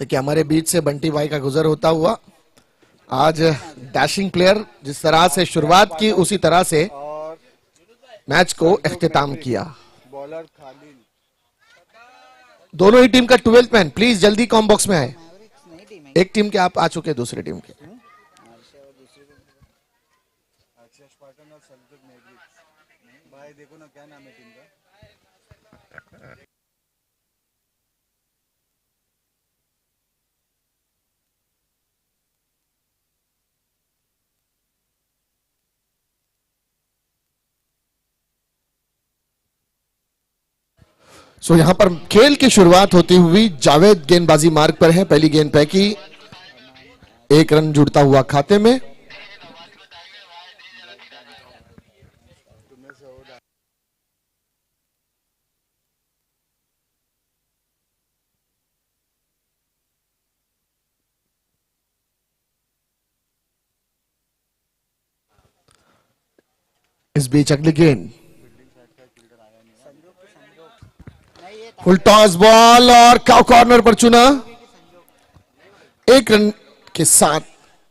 देखिए हमारे बीच से बंटी भाई का गुजर होता हुआ। आज डैशिंग प्लेयर जिस तरह से शुरुआत की उसी तरह से मैच को इख्तिताम किया। बॉलर खालिल दोनों ही टीम का 12th मैन प्लीज जल्दी कॉम बॉक्स में आए। एक टीम के आप आ चुके, दूसरी टीम के स्पार्टन और सेल्टिक मैवरिक्स। भाई देखो ना क्या नाम है टीम का। सो यहां पर खेल की शुरुआत होती हुई जावेद गेंदबाजी मार्ग पर है। पहली गेंद पैकी, एक रन जुड़ता हुआ खाते में। इस बीच अगली गेंद, फुल टॉस बॉल और काउ कॉर्नर पर चुना। एक रन के साथ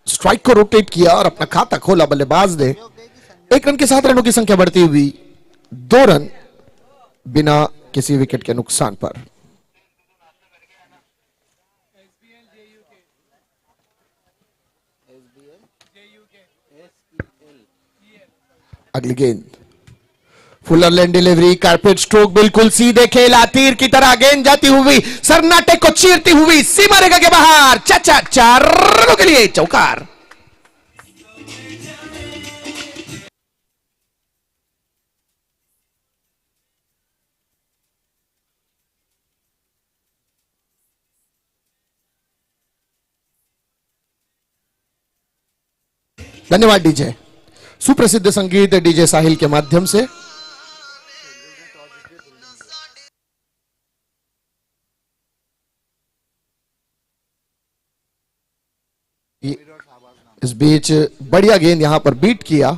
स्ट्राइक को रोटेट किया और अपना खाता खोला बल्लेबाज ने। एक रन के साथ रनों की संख्या बढ़ती हुई 2 रन बिना किसी विकेट के नुकसान पर। अगली गेंद, फुलर लेन डिलीवरी, कारपेट स्ट्रोक, बिल्कुल सीधे खेला, तीर की तरह गेंद जाती हुई सरनाटे को चीरती हुई सीमा रेखा के बाहर। चाचा 4 रनों के लिए चौकार। धन्यवाद डीजे। सुप्रसिद्ध संगीत डीजे साहिल के माध्यम से इस बीच बढ़िया गेंद यहां पर बीट किया।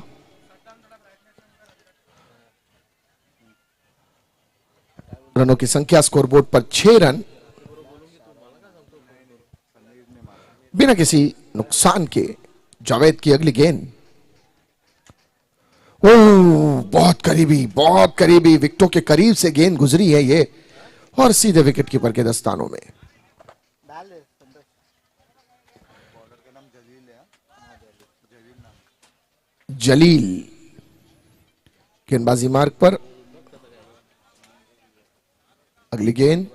रनों की संख्या स्कोरबोर्ड पर 6 रन बिना किसी नुकसान के। जावेद की अगली गेंद, बहुत करीबी विकेटों के करीब से गेंद गुजरी है ये, और सीधे विकेट कीपर के दस्तानों में। जलील गेंदबाजी मार्ग पर। अगली गेंद,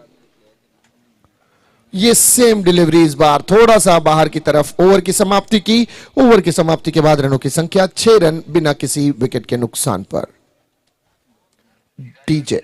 ये सेम डिलीवरी इस बार थोड़ा सा बाहर की तरफ। ओवर की समाप्ति की। ओवर की समाप्ति के बाद रनों की संख्या 6 रन बिना किसी विकेट के नुकसान पर। डीजे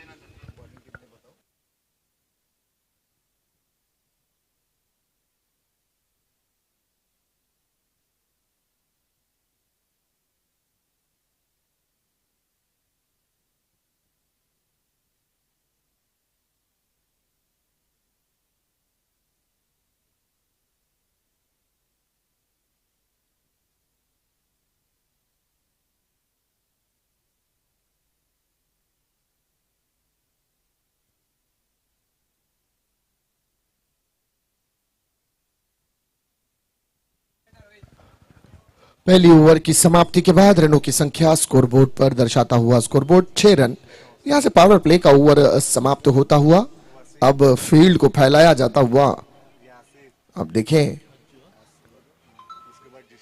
पहली ओवर की समाप्ति के बाद रनों की संख्या स्कोरबोर्ड पर दर्शाता हुआ स्कोरबोर्ड 6 रन। यहां से पावर प्ले का ओवर समाप्त होता हुआ अब फील्ड को फैलाया जाता हुआ। अब देखें,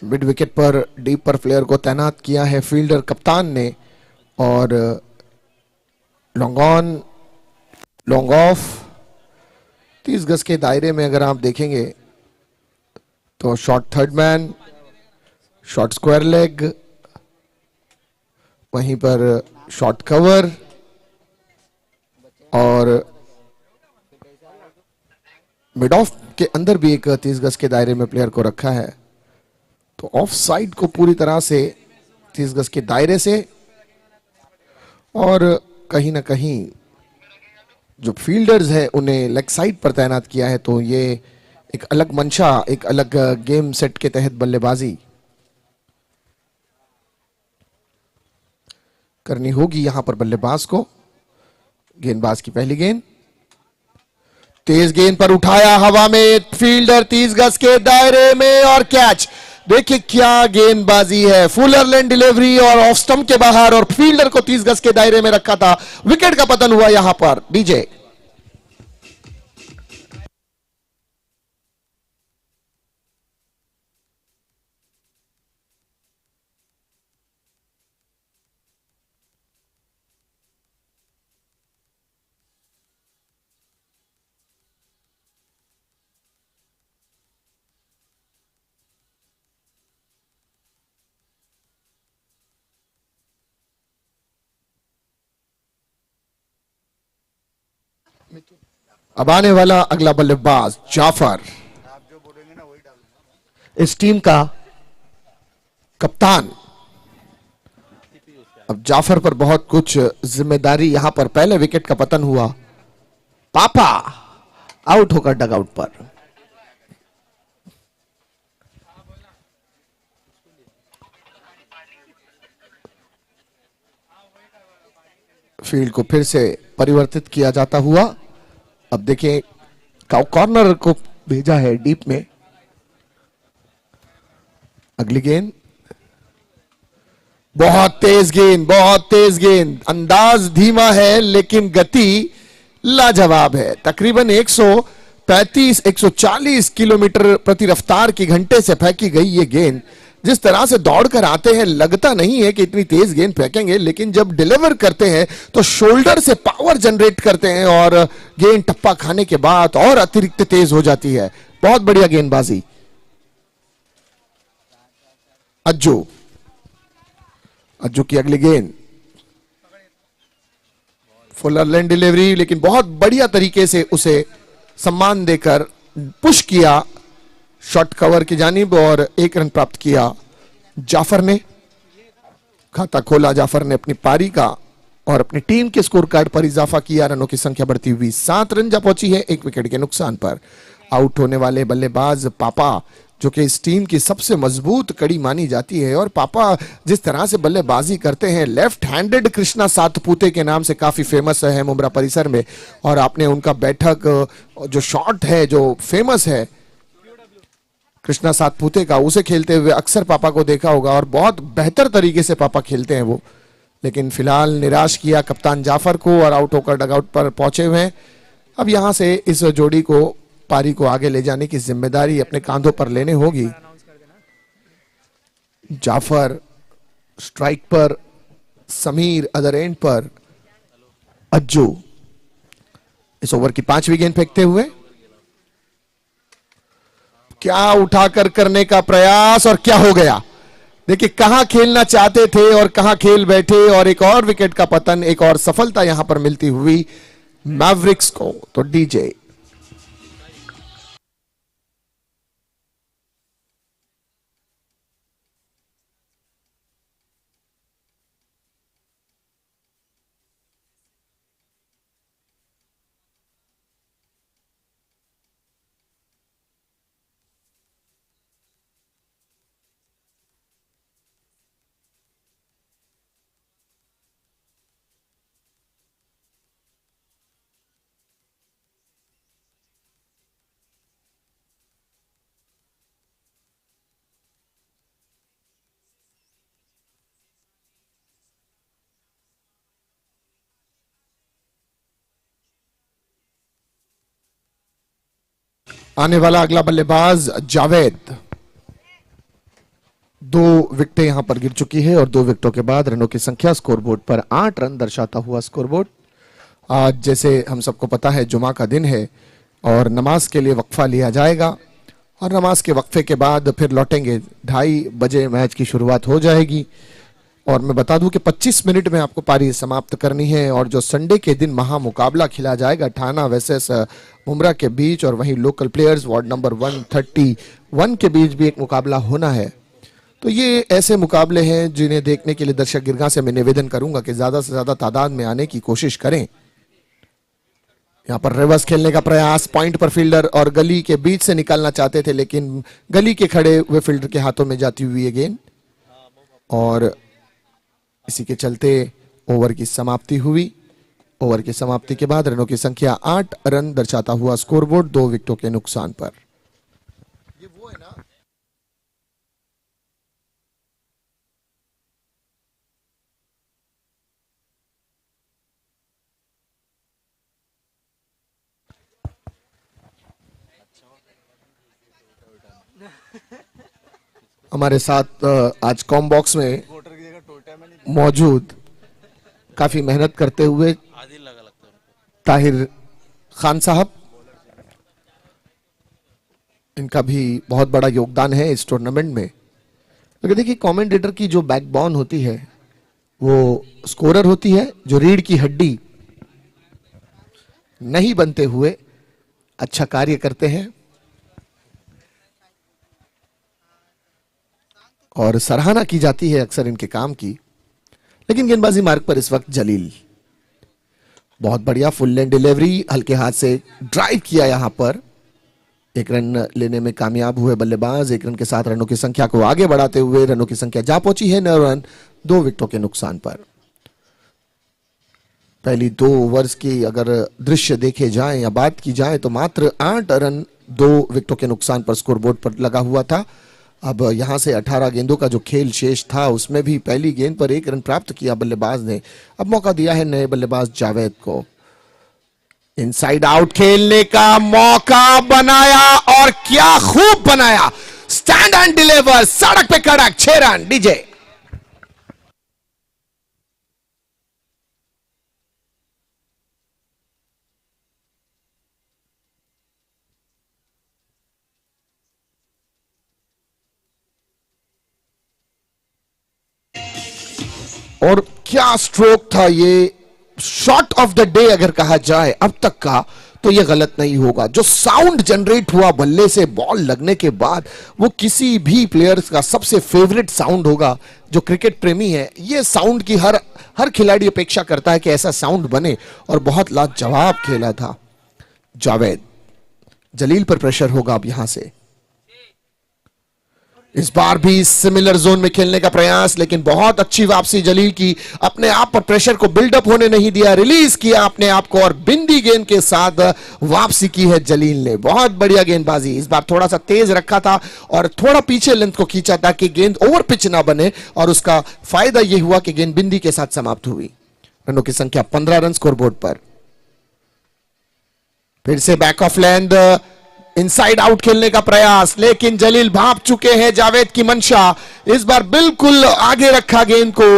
मिड विकेट पर डीप पर प्लेयर को तैनात किया है फील्डर कप्तान ने, और लॉन्ग ऑन लॉन्ग ऑफ 30 गज के दायरे में अगर आप देखेंगे तो short third man, short square leg, वहीं पर शॉर्ट कवर, और मिड ऑफ के अंदर भी एक 30 गज के दायरे में प्लेयर को रखा है। तो ऑफ साइड को पूरी तरह से 30 गज के दायरे से, और कहीं ना कहीं जो फील्डर्स हैं उन्हें लेग साइड पर तैनात किया है। तो ये एक अलग मंशा, एक अलग गेम सेट के तहत बल्लेबाजी करनी होगी यहां पर बल्लेबाज को। गेंदबाज की पहली गेंद तेज गेंद पर उठाया हवा में, फील्डर 30 गज के दायरे में और कैच। देखिए क्या गेंदबाजी है, फुलर लेन डिलीवरी और ऑफ स्टंप के बाहर, और फील्डर को 30 गज के दायरे में रखा था। विकेट का पतन हुआ यहां पर। डीजे अब आने वाला अगला बल्लेबाज जाफर, आप जो बोलेंगे ना वही डालूंगा। इस टीम का कप्तान। अब जाफर पर बहुत कुछ जिम्मेदारी यहां पर। पहले विकेट का पतन हुआ, पापा आउट होकर डगआउट पर। फील्ड को फिर से परिवर्तित किया जाता हुआ। अब देखिए कॉर्नर को भेजा है डीप में। अगली गेंद, बहुत तेज गेंद, बहुत तेज गेंद। अंदाज धीमा है लेकिन गति लाजवाब है। तकरीबन 135 140 किलोमीटर प्रति रफ्तार की घंटे से फेंकी गई ये गेंद। जिस तरह से दौड़कर आते हैं लगता नहीं है कि इतनी तेज गेंद फेंकेंगे, लेकिन जब डिलीवर करते हैं तो शोल्डर से पावर जनरेट करते हैं और गेंद टप्पा खाने के बाद और अतिरिक्त तेज हो जाती है। बहुत बढ़िया गेंदबाजी। अज्जू की अगली गेंद, फुलर लेन डिलीवरी, लेकिन बहुत बढ़िया तरीके से उसे सम्मान देकर पुश किया शॉट कवर की जानिब और 1 रन प्राप्त किया जाफर ने। खाता खोला जाफर ने अपनी पारी का और अपनी टीम के स्कोर कार्ड पर इजाफा किया। रनों की संख्या बढ़ती हुई 7 रन जा पहुंची है 1 विकेट के नुकसान पर। आउट होने वाले बल्लेबाज पापा, जो कि इस टीम की सबसे मजबूत कड़ी मानी जाती है। और पापा जिस तरह से बल्लेबाजी करते हैं, लेफ्ट हैंडेड कृष्णा सातपुते के नाम से काफी फेमस है मुंब्रा परिसर में। और आपने उनका बैठक जो शॉट है जो फेमस है कृष्णा सातपुते का, उसे खेलते हुए अक्सर पापा को देखा होगा और बहुत बेहतर तरीके से पापा खेलते हैं वो। लेकिन फिलहाल निराश किया कप्तान जाफर को और आउट होकर डगआउट पर पहुंचे हुए हैं। अब यहां से इस जोड़ी को, पारी को आगे ले जाने की जिम्मेदारी अपने कांधों पर लेने होगी। जाफर स्ट्राइक पर, समीर अदर एंड पर, अज्जू इस ओवर की 5वीं गेंद फेंकते हुए। क्या उठाकर करने का प्रयास और क्या हो गया। देखिए कहां खेलना चाहते थे और कहां खेल बैठे, और एक और विकेट का पतन, एक और सफलता यहां पर मिलती हुई मैवरिक्स को। तो डीजे आने वाला अगला बल्लेबाज जावेद। 2 विकेटें यहां पर गिर चुकी है और 2 विकेटों के बाद रनों की संख्या स्कोरबोर्ड पर 8 रन दर्शाता हुआ स्कोरबोर्ड। आज जैसे हम सबको पता है जुमा का दिन है और नमाज के लिए वक्फा लिया जाएगा और नमाज के वक्फे के बाद फिर लौटेंगे। 2:30 बजे मैच की शुरुआत हो जाएगी और मैं बता दूं कि 25 मिनट में आपको पारी समाप्त करनी है। और जो संडे के दिन महा मुकाबला खेला जाएगा ठाना वर्सेस मुंब्रा के बीच, और वहीं लोकल प्लेयर्स वार्ड नंबर 131 के बीच भी एक मुकाबला होना है। तो ये ऐसे मुकाबले हैं जिन्हें देखने के लिए दर्शक गिरगा से मैं निवेदन करूंगा कि ज्यादा से ज्यादा तादाद में आने की कोशिश करें। यहां पर रिवर्स खेलने का प्रयास, पॉइंट पर फील्डर और गली के बीच से निकालना चाहते थे, लेकिन गली के खड़े हुए फील्डर के हाथों में जाती हुई ये गेंद, और इसी के चलते ओवर की समाप्ति हुई ओवर की समाप्ति के बाद रनों की संख्या 8 रन दर्शाता हुआ स्कोरबोर्ड 2 विकेटों के नुकसान पर। ये वो है ना, हमारे साथ आज कॉम बॉक्स में वोटर की जगह टोटा में नहीं। मौजूद काफी मेहनत करते हुए ताहिर खान साहब, इनका भी बहुत बड़ा योगदान है इस टूर्नामेंट में। अगर देखिए, कमेंटेटर की जो बैकबोन होती है वो स्कोरर होती है, जो रीढ़ की हड्डी नहीं बनते हुए अच्छा कार्य करते हैं और सराहना की जाती है अक्सर इनके काम की। लेकिन गेंदबाजी मार्ग पर इस वक्त जलील, बहुत बढ़िया फुल लेंथ डिलीवरी, हल्के हाथ से ड्राइव किया, यहां पर एक रन लेने में कामयाब हुए बल्लेबाज। एक रन के साथ रनों की संख्या को आगे बढ़ाते हुए रनों की संख्या जा पहुंची है 9 रन 2 विकेटों के नुकसान पर। पहली 2 ओवर्स की अगर दृश्य देखे जाएं या बात की जाए तो मात्र 8 रन 2 विकेटों के नुकसान पर स्कोरबोर्ड पर लगा हुआ था। अब यहां से 18 गेंदों का जो खेल शेष था उसमें भी पहली गेंद पर 1 रन प्राप्त किया बल्लेबाज ने। अब मौका दिया है नए बल्लेबाज जावेद को, इनसाइड आउट खेलने का मौका बनाया और क्या खूब बनाया, स्टैंड एंड डिलीवर, सड़क पे कड़क 6 रन डीजे। और क्या स्ट्रोक था ये, शॉट ऑफ द डे अगर कहा जाए अब तक का तो यह गलत नहीं होगा। जो साउंड जनरेट हुआ बल्ले से बॉल लगने के बाद, वो किसी भी प्लेयर्स का सबसे फेवरेट साउंड होगा। जो क्रिकेट प्रेमी है, ये साउंड की हर खिलाड़ी अपेक्षा करता है कि ऐसा साउंड बने, और बहुत लाजवाब खेला था जावेद। जलील पर प्रेशर होगा अब यहां से। इस बार भी सिमिलर जोन में खेलने का प्रयास, लेकिन बहुत अच्छी वापसी जलील की, अपने आप पर प्रेशर को बिल्डअप होने नहीं दिया, रिलीज किया अपने आप को और बिंदी गेंद के साथ वापसी की है जलील ने। बहुत बढ़िया गेंदबाजी, इस बार थोड़ा सा तेज रखा था और थोड़ा पीछे लेंथ को खींचा ताकि गेंद ओवर पिच ना बने, और उसका फायदा यह हुआ कि गेंद बिंदी के साथ समाप्त हुई। रनों की संख्या 15 रन स्कोरबोर्ड पर। फिर से back of length, inside out खेलने का प्रयास, लेकिन जलील भाप चुके हैं जावेद की मंशा। इस बार बिल्कुल आगे रखा गेंद को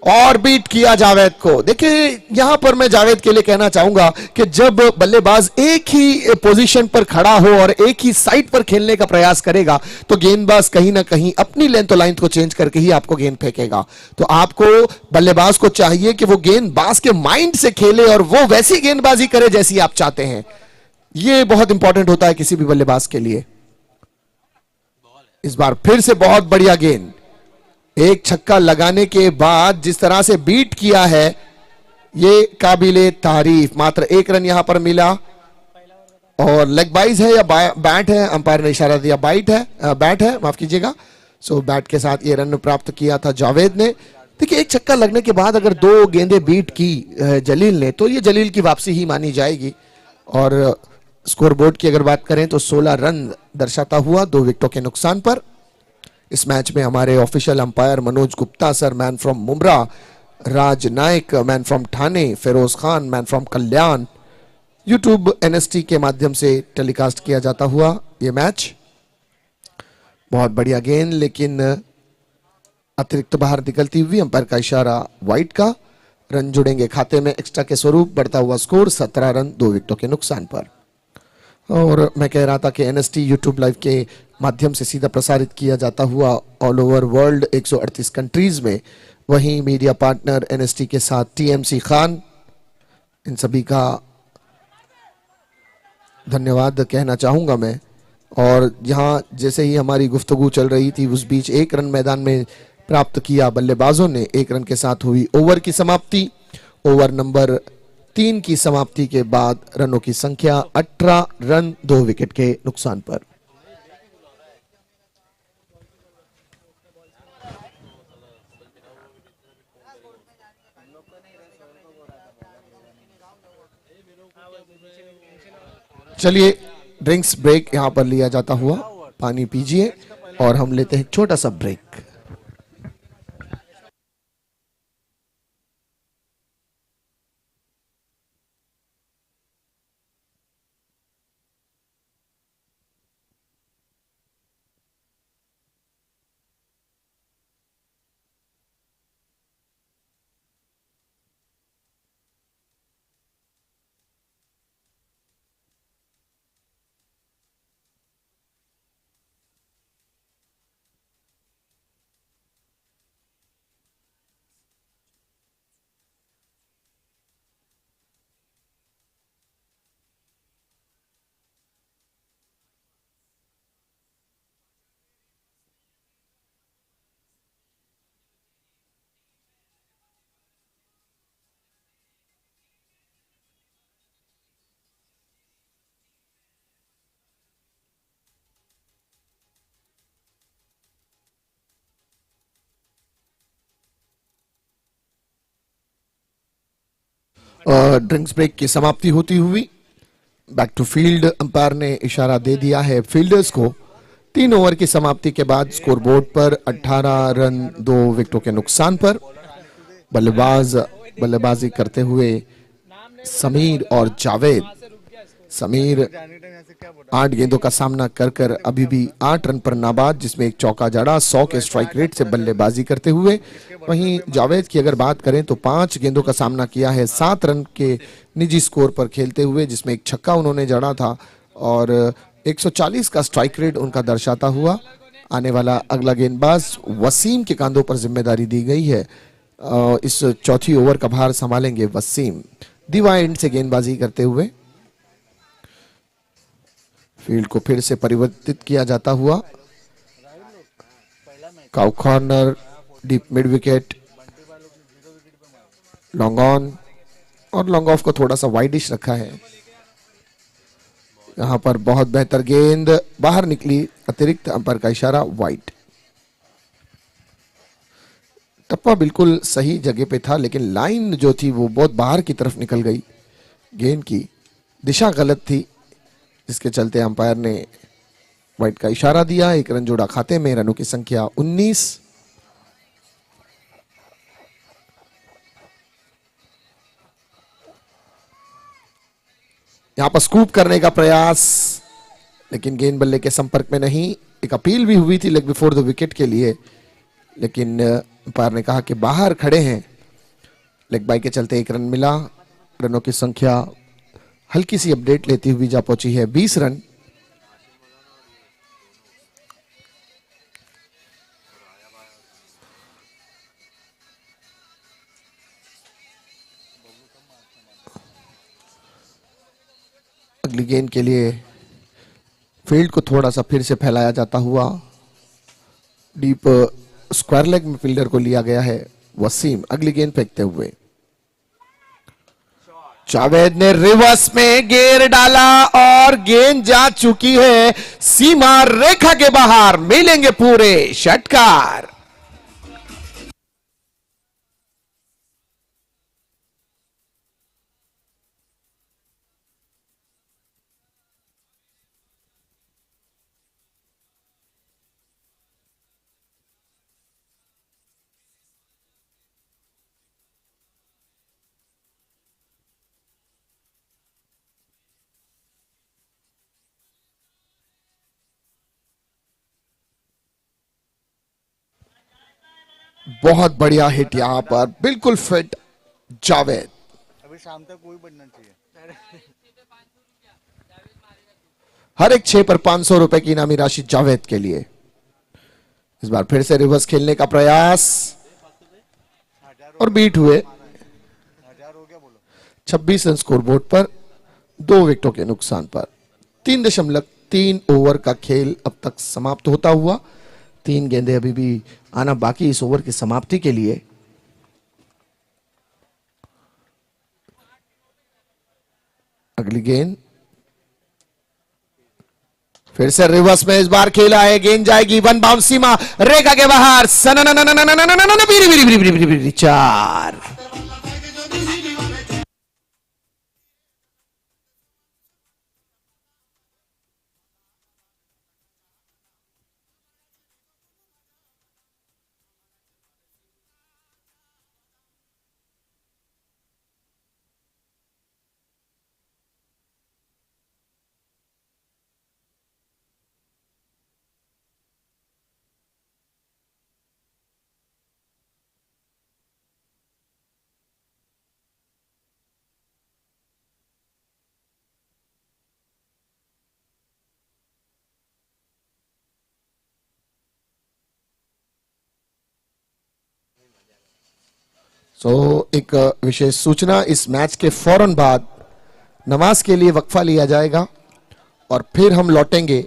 और बीट किया जावेद को। देखिए, यहां पर मैं जावेद के लिए कहना चाहूंगा कि जब बल्लेबाज एक ही पोजीशन पर खड़ा हो और एक ही साइड पर खेलने का प्रयास करेगा तो गेंदबाज कहीं ना कहीं अपनी लेंथ और लाइन को चेंज करके ही आपको गेंद फेंकेगा। तो आपको, बल्लेबाज को चाहिए कि वो गेंदबाज के माइंड से खेले और वो वैसी गेंदबाजी करे जैसी आप चाहते हैं। ये बहुत इंपॉर्टेंट होता है किसी भी बल्लेबाज के लिए। इस बार फिर से बहुत बढ़िया गेंद, एक छक्का लगाने के बाद जिस तरह से बीट किया है, ये काबिले तारीफ। मात्र 1 रन यहां पर मिला, और लेग बाइज है या बैट है, अंपायर ने इशारा दिया बैट है, माफ कीजिएगा। सो बैट के साथ ये रन प्राप्त किया था जावेद ने। देखिए, एक छक्का लगने के बाद अगर 2 गेंदें बीट की जलील ने, तो ये जलील की वापसी ही मानी जाएगी। और स्कोरबोर्ड की अगर बात करें तो 16 रन दर्शाता हुआ 2 विकेटों के नुकसान पर। इस मैच में हमारे official umpire Manoj Gupta sir, man from Mumbra, Raj Nayak man from Thane, Firoz Khan man from Kalyan. YouTube NST के माध्यम से टेलीकास्ट किया जाता हुआ यह मैच। बहुत बढ़िया गेंद, लेकिन अतिरिक्त बाहर निकलती हुई, अंपायर का इशारा वाइड का। रन जुड़ेंगे खाते में एक्स्ट्रा के स्वरूप, बढ़ता हुआ स्कोर 17 रन 2 विकेटों के नुकसान पर। और मैं कह रहा था कि एनएसटी यूट्यूब लाइव के माध्यम से सीधा प्रसारित किया जाता हुआ ऑल ओवर वर्ल्ड 138 कंट्रीज में। वहीं मीडिया पार्टनर एनएसटी के साथ टीएमसी खान, इन सभी का धन्यवाद कहना चाहूंगा मैं। और यहां जैसे ही हमारी गुफ्तगू चल रही थी, उस बीच 1 रन मैदान में प्राप्त किया बल्लेबाजों ने। 1 रन के साथ हुई ओवर की समाप्ति। ओवर नंबर 3 की समाप्ति के बाद रनों की संख्या 18 रन 2 विकेट के नुकसान पर। चलिए ड्रिंक्स ब्रेक यहां पर लिया जाता हुआ, पानी पीजिए और हम लेते हैं एक छोटा सा ब्रेक। ड्रिंक्स ब्रेक की समाप्ति होती हुई बैक टू फील्ड, अंपायर ने इशारा दे दिया है फील्डर्स को। 3 ओवर की समाप्ति के बाद स्कोरबोर्ड पर 18 रन 2 विकेटों के नुकसान पर बल्लेबाजी करते हुए समीर और जावेद। समीर 8 गेंदों का सामना कर अभी भी 8 रन पर नाबाद, जिसमें एक चौका जड़ा, 100 के स्ट्राइक रेट से बल्लेबाजी करते हुए। वहीं जावेद की अगर बात करें तो 5 गेंदों का सामना किया है 7 रन के निजी स्कोर पर खेलते हुए, जिसमें एक छक्का उन्होंने जड़ा था और 140 का स्ट्राइक रेट उनका दर्शाता हुआ। आने वाला अगला गेंदबाज वसीम के कांधों पर जिम्मेदारी दी गई है। इस चौथी ओवर का भार संभालेंगे वसीम, दीवार एंड से गेंदबाजी करते हुए। फील्ड को फिर से परिवर्तित किया जाता हुआ, cow corner, deep mid wicket, long on और लॉन्ग ऑफ को थोड़ा सा वाइडिश रखा है। यहां पर बहुत बेहतर गेंद बाहर निकली, अतिरिक्त अंपायर का इशारा, वाइड। टप्पा बिल्कुल सही जगह पे था, लेकिन लाइन जो थी वो बहुत बाहर की तरफ निकल गई। गेंद की दिशा गलत थी, जिसके चलते अंपायर ने वाइड का इशारा दिया। 1 रन जोड़ा खाते में, रनों की संख्या 19। यहां पर स्कूप करने का प्रयास, लेकिन गेंद बल्ले के संपर्क में नहीं। एक अपील भी हुई थी लेग बिफोर द विकेट के लिए, लेकिन अंपायर ने कहा कि बाहर खड़े हैं। लेग बाई के चलते 1 रन मिला। रनों की संख्या हल्की सी अपडेट लेती हुई जा पहुंची है 20 रन। अगली गेंद के लिए फील्ड को थोड़ा सा फिर से फैलाया जाता हुआ, डीप स्क्वायर लेग में फील्डर को लिया गया है वसीम। अगली गेंद फेंकते हुए जावेद ने रिवर्स में गेर डाला और गेंद जा चुकी है सीमा रेखा के बाहर। मिलेंगे पूरे षटकार। बहुत बढ़िया हिट यहां पर, बिल्कुल फिट जावेद। अभी शाम तक कोई बनना चाहिए। हर एक 6 पर 500 रुपए की इनामी राशि जावेद के लिए। इस बार फिर से रिवर्स खेलने का प्रयास और बीट हुए। 26 रन स्कोरबोर्ड पर, 2 विकेटों के नुकसान पर। 3.3 ओवर का खेल अब तक समाप्त होता हुआ। 3 गेंदें अभी भी आना बाकी इस ओवर की समाप्ति के लिए। अगली गेंद फिर से रिवर्स में इस बार खेला है, गेंद जाएगी वन बाउंस सीमा रेखा के बाहर। 4। तो एक विशेष सूचना, इस मैच के फौरन बाद नमाज के लिए वक्फा लिया जाएगा और फिर हम लौटेंगे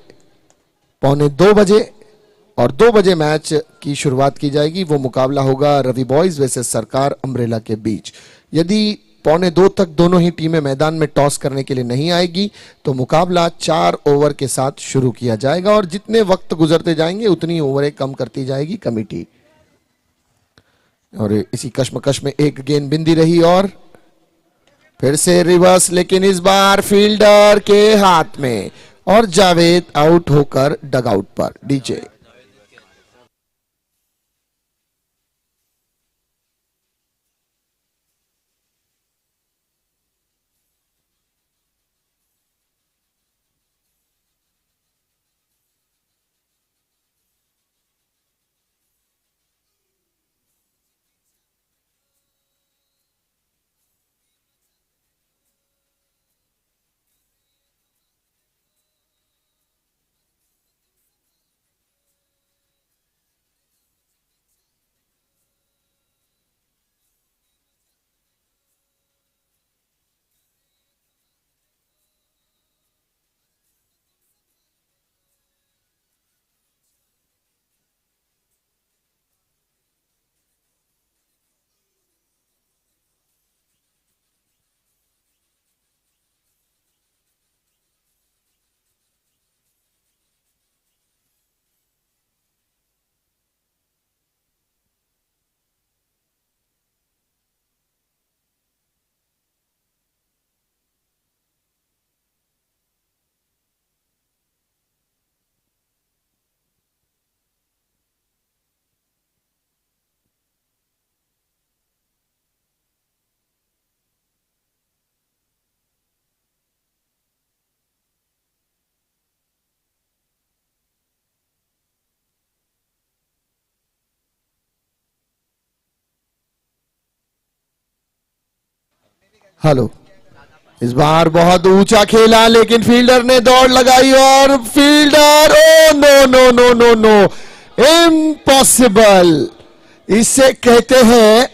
1:45 और 2 बजे मैच की शुरुआत की जाएगी। वो मुकाबला होगा रवि बॉयज वर्सेस सरकार अम्ब्रेला के बीच। यदि 1:45 तक दोनों ही टीमें मैदान में टॉस करने के लिए नहीं आएगी तो मुकाबला 4 ओवर के साथ शुरू किया जाएगा और जितने वक्त गुजरते जाएंगे उतनी ओवरें कम करती जाएगी कमेटी। और इसी कश्मकश में एक गेंदबंदी रही और फिर से रिवर्स, लेकिन इस बार फील्डर के हाथ में और जावेद आउट होकर डगआउट पर। डीजे हेलो, इस बार बहुत ऊंचा खेला लेकिन फील्डर ने दौड़ लगाई और fielder, oh no no no no no, impossible. इसे कहते हैं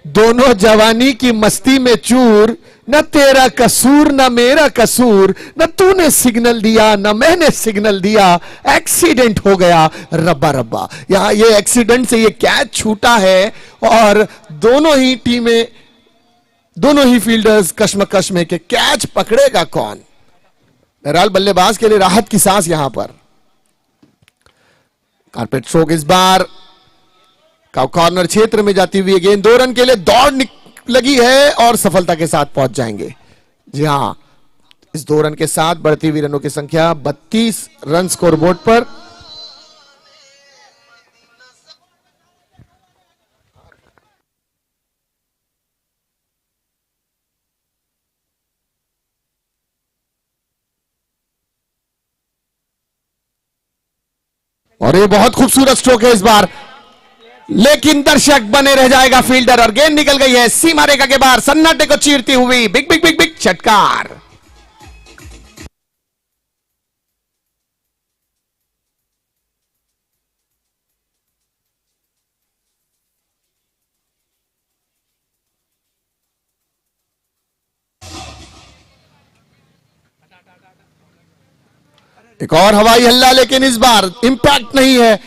दोनों जवानी की मस्ती में चूर, न तेरा कसूर न मेरा कसूर, न तूने सिग्नल दिया न मैंने सिग्नल दिया, एक्सीडेंट हो गया रब्बा रब्बा। यहां ये एक्सीडेंट से ये कैच छूटा है और दोनों ही टीमें, दोनों ही फील्डर्स कश्मकश में कि कैच पकड़ेगा कौन। बहरहाल बल्लेबाज के लिए राहत की सांस यहां पर। कारपेट स्ट्रोक इस बार कॉर्नर क्षेत्र में जाती हुई गेंद 2 रन के लिए दौड़ लगी है और सफलता के साथ पहुंच जाएंगे। जी हां, इस 2 रन के साथ बढ़ती हुई रनों की संख्या 32 रन स्कोरबोर्ड पर। और ये बहुत खूबसूरत स्ट्रोक है इस बार, लेकिन दर्शक बने रह जाएगा फील्डर और गेंद निकल गई है सीमा रेखा के बाहर, सन्नाटे को चीरती हुई बिग बिग बिग बिग षटकार। एक और हवाई हल्ला, लेकिन इस बार इंपैक्ट नहीं है,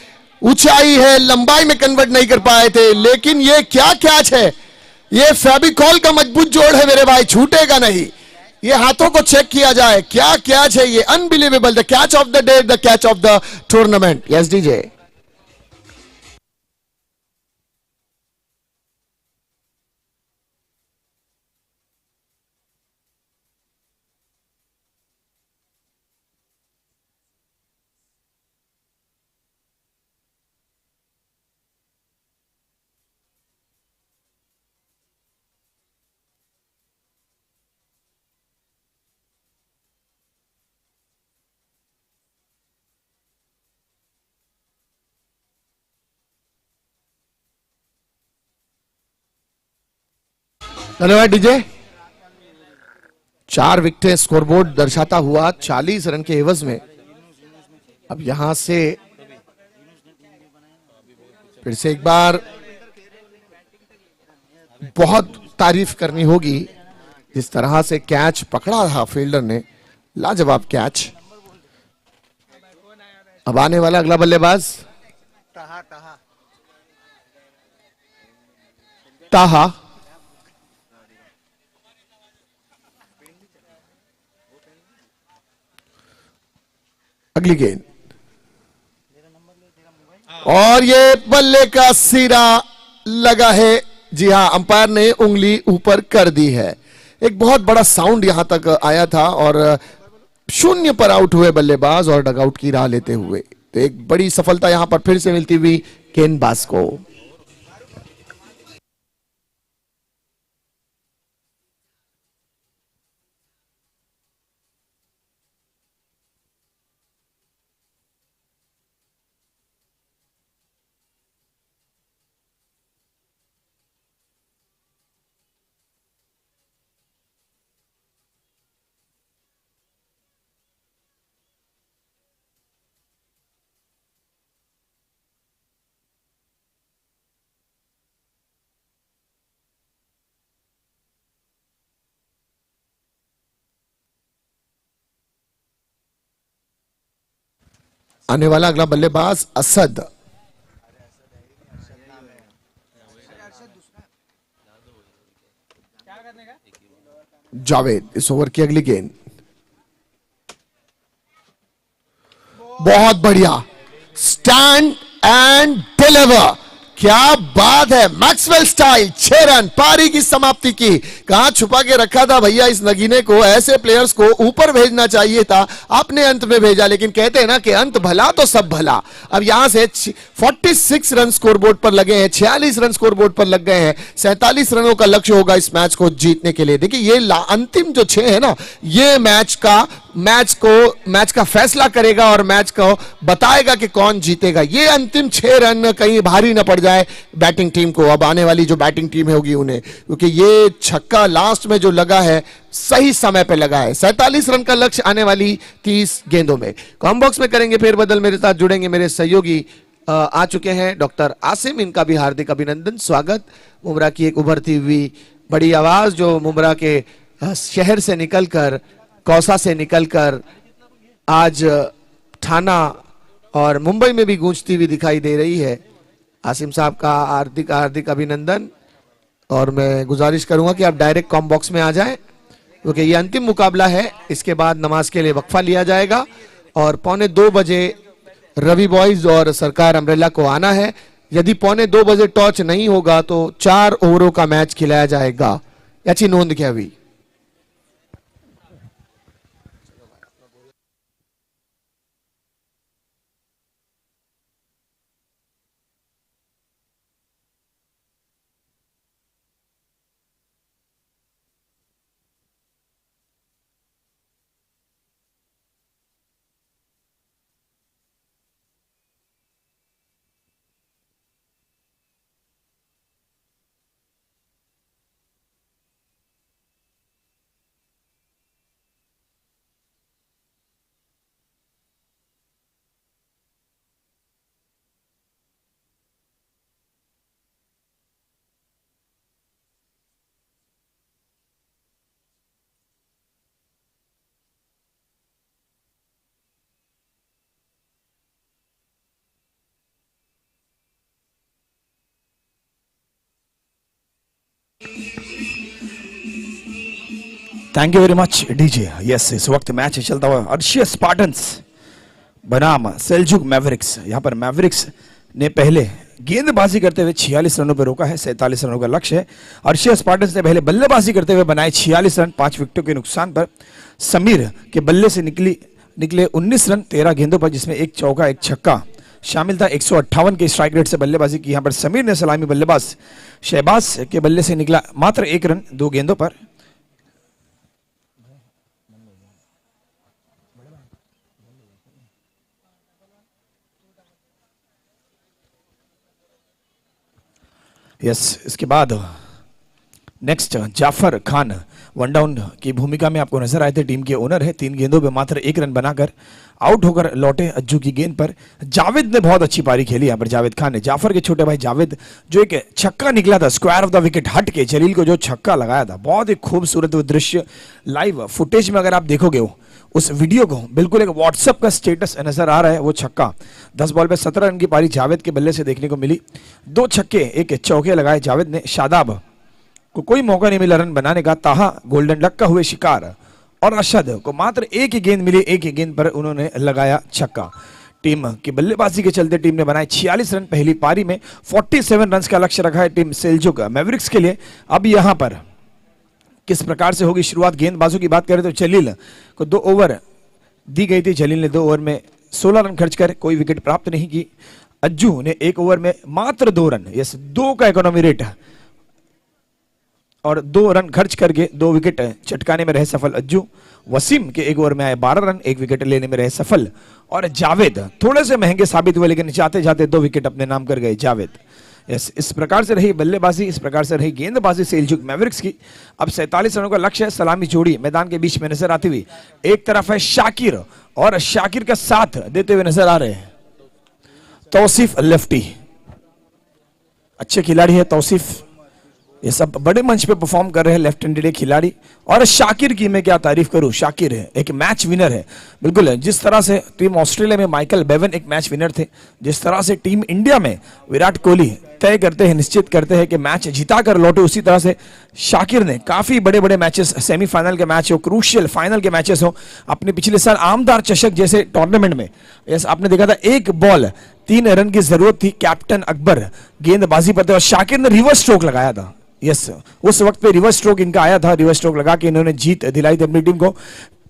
ऊंचाई है, लंबाई में कन्वर्ट नहीं कर पाए थे। लेकिन ये क्या कैच है, ये फेविकॉल का मजबूत जोड़ है मेरे भाई, छूटेगा नहीं। ये हाथों को चेक किया जाए, क्या कैच है ये, unbelievable. The catch of the day, the catch of the tournament. Yes DJ. धन्यवाद डीजे। 4 विकेटें स्कोरबोर्ड दर्शाता हुआ 40 रन के एवज में। अब यहां से फिर से एक बार बहुत तारीफ करनी होगी जिस तरह से कैच पकड़ा था फील्डर ने, लाजवाब कैच। अब आने वाला अगला बल्लेबाज ताहा ताहा ताहा। अगली गेंद और ये बल्ले का सिरा लगा है। जी हां, अंपायर ने उंगली ऊपर कर दी है। एक बहुत बड़ा साउंड यहां तक आया था और शून्य पर आउट हुए बल्लेबाज और डगआउट की राह लेते हुए। तो एक बड़ी सफलता यहां पर फिर से मिलती हुई गेंदबाज को। आने वाला अगला बल्लेबाज असद। जावेद, इस ओवर की अगली गेंद बहुत बढ़िया, स्टैंड एंड डिलीवर। क्या बात है, मैक्सवेल स्टाइल 6 रन, पारी की समाप्ति की। कहां छुपा के रखा था भैया इस नगीने को, ऐसे प्लेयर्स को ऊपर भेजना चाहिए था, आपने अंत में भेजा। लेकिन कहते हैं ना कि अंत भला तो सब भला। अब यहां से 46 रन स्कोरबोर्ड पर लगे हैं, 46 रन स्कोरबोर्ड पर लग गए हैं। 47 रनों का लक्ष्य होगा इस मैच को जीतने के लिए। देखिए ये अंतिम जो 6 है ना, ये मैच का फैसला करेगा और मैच को बताएगा कि कौन जीतेगा। ये अंतिम 6 रन कहीं भारी ना पड़ जाए बैटिंग टीम को। अब आने वाली जो बैटिंग टीम होगी उन्हें, क्योंकि ये छक्का लास्ट में जो लगा है सही समय पे लगा है। 47 रन का लक्ष्य आने वाली 30 गेंदों में। कॉम बॉक्स में करेंगे फेरबदल, मेरे साथ जुड़ेंगे मेरे सहयोगी आ चुके हैं डॉक्टर आसिम, इनका भी हार्दिक अभिनंदन, स्वागत। मुमरा की एक उभरती हुई बड़ी आवाज जो मुमरा के शहर से निकलकर, कौसा से निकलकर आज ठाना और मुंबई में भी गूंजती हुई दिखाई दे रही है। आसिम साहब का हार्दिक हार्दिक अभिनंदन। और मैं गुजारिश करूंगा कि आप डायरेक्ट कॉम बॉक्स में आ जाएं, क्योंकि ये अंतिम मुकाबला है। इसके बाद नमाज के लिए वक्फा लिया जाएगा और 1:45 बजे रवि बॉयज और सरकार अम्ब्रेला को आना है। यदि 1:45 बजे टॉस नहीं होगा तो 4 ओवरों का मैच खिलाया जाएगा। याची नोंद घ्यावी। Thank you very much DJ. Yes, इस वक्त मैच चलता हुआ अर्शिया स्पार्टन्स बनाम सेल्जुक मैवरिक्स। यहाँ पर मैवरिक्स ने पहले गेंदबाजी करते हुए 46 रनों पर रोका है, 47 रनों का लक्ष्य है। अर्शिया स्पार्टन्स ने पहले बल्लेबाजी करते हुए बनाए 46 रन 5 विकेटों के नुकसान पर। समीर के बल्ले से निकले 19 रन 13 गेंदों पर, जिसमें एक चौका एक छक्का शामिल था। 158 के स्ट्राइक रेट से बल्लेबाजी की। यहाँ पर समीर ने सलामी बल्लेबाज शहबाज के बल्ले से निकला मात्र 1 रन 2 गेंदों पर। यस, इसके बाद next Jafar Khan one down की भूमिका में आपको नजर आए थे, टीम के ओनर है। 3 गेंदों पे मात्र 1 रन बनाकर आउट होकर लौटे अज्जू की गेंद पर। जावेद ने बहुत अच्छी पारी खेली यहाँ पर, जावेद खान ने। जाफर के छोटे भाई जावेद, जो एक छक्का निकला था स्क्वायर ऑफ द विकेट हट के, जलील को जो छक्का लगाया था, बहुत ही खूबसूरत वो दृश्य लाइव फुटेज में अगर आप देखोगे हो उस वीडियो को, बिल्कुल एक व्हाट्सएप का स्टेटस नजर आ रहा है। वो छक्का 10 बॉल पे 17 रन की पारी जावेद के बल्ले से देखने को मिली। 2 छक्के 1 चौके लगाए जावेद ने। शादाब को कोई मौका नहीं मिला रन बनाने का। ताहा गोल्डन डक का हुए शिकार और अरशद को मात्र 1 ही गेंद मिली, 1 ही गेंद पर उन्होंने लगाया छक्का। टीम की बल्लेबाजी के चलते टीम ने बनाए 46 रन पहली पारी में। 47 रन का लक्ष्य रखा है टीम सेल्जुक मैवरिक्स के लिए। अब यहां पर किस प्रकार से होगी शुरुआत, गेंदबाजों की बात करें तो जलील को 2 ओवर दी गई थी। जलील ने 2 ओवर में 16 रन खर्च कर कोई विकेट प्राप्त नहीं की। अज्जू ने 1 ओवर में मात्र 2 रन, यस 2 का इकोनॉमी रेट और 2 रन खर्च करके 2 विकेट चटकाने में रहे सफल अज्जू। वसीम के 1 ओवर में आए 12 रन, 1 विकेट लेने में रहे सफल। और जावेद थोड़े से महंगे साबित हुए, लेकिन जाते जाते 2 विकेट अपने नाम कर गए जावेद। यस, इस प्रकार से रही बल्लेबाजी, इस प्रकार से रही गेंदबाजी सेल्जुक मैवरिक्स की। अब 47 रनों का लक्ष्य है। सलामी जोड़ी मैदान के बीच में नजर आती हुई, एक तरफ है शाकिर और शाकिर का साथ देते हुए नजर आ रहे हैं तौसीफ लेफ्टी। अच्छे खिलाड़ी है तौसीफ, ये सब बड़े मंच पे परफॉर्म कर रहे हैं लेफ्ट हैंडेड खिलाड़ी। और शाकिर की मैं क्या तारीफ करूं, शाकिर है एक मैच विनर है। बिल्कुल जिस तरह से टीम ऑस्ट्रेलिया में माइकल बेवन एक मैच विनर थे, जिस तरह से टीम इंडिया में विराट कोहली तय करते हैं, निश्चित करते हैं कि मैच जिता कर लौटे, उसी तरह से शाकिर ने काफी बड़े बड़े मैचेस, सेमीफाइनल के मैच हो, क्रूशियल फाइनल के मैचेस हो, अपने पिछले साल आमदार चषक जैसे टूर्नामेंट में यस आपने देखा था 1 बॉल 3 रन की जरूरत थी, कैप्टन अकबर गेंदबाजी पर थे और शाकिर ने रिवर्स स्ट्रोक लगाया था। यस, उस वक्त पे रिवर्स स्ट्रोक इनका आया था, रिवर्स स्ट्रोक लगा के इन्होंने जीत दिलाई थी अपनी टीम को।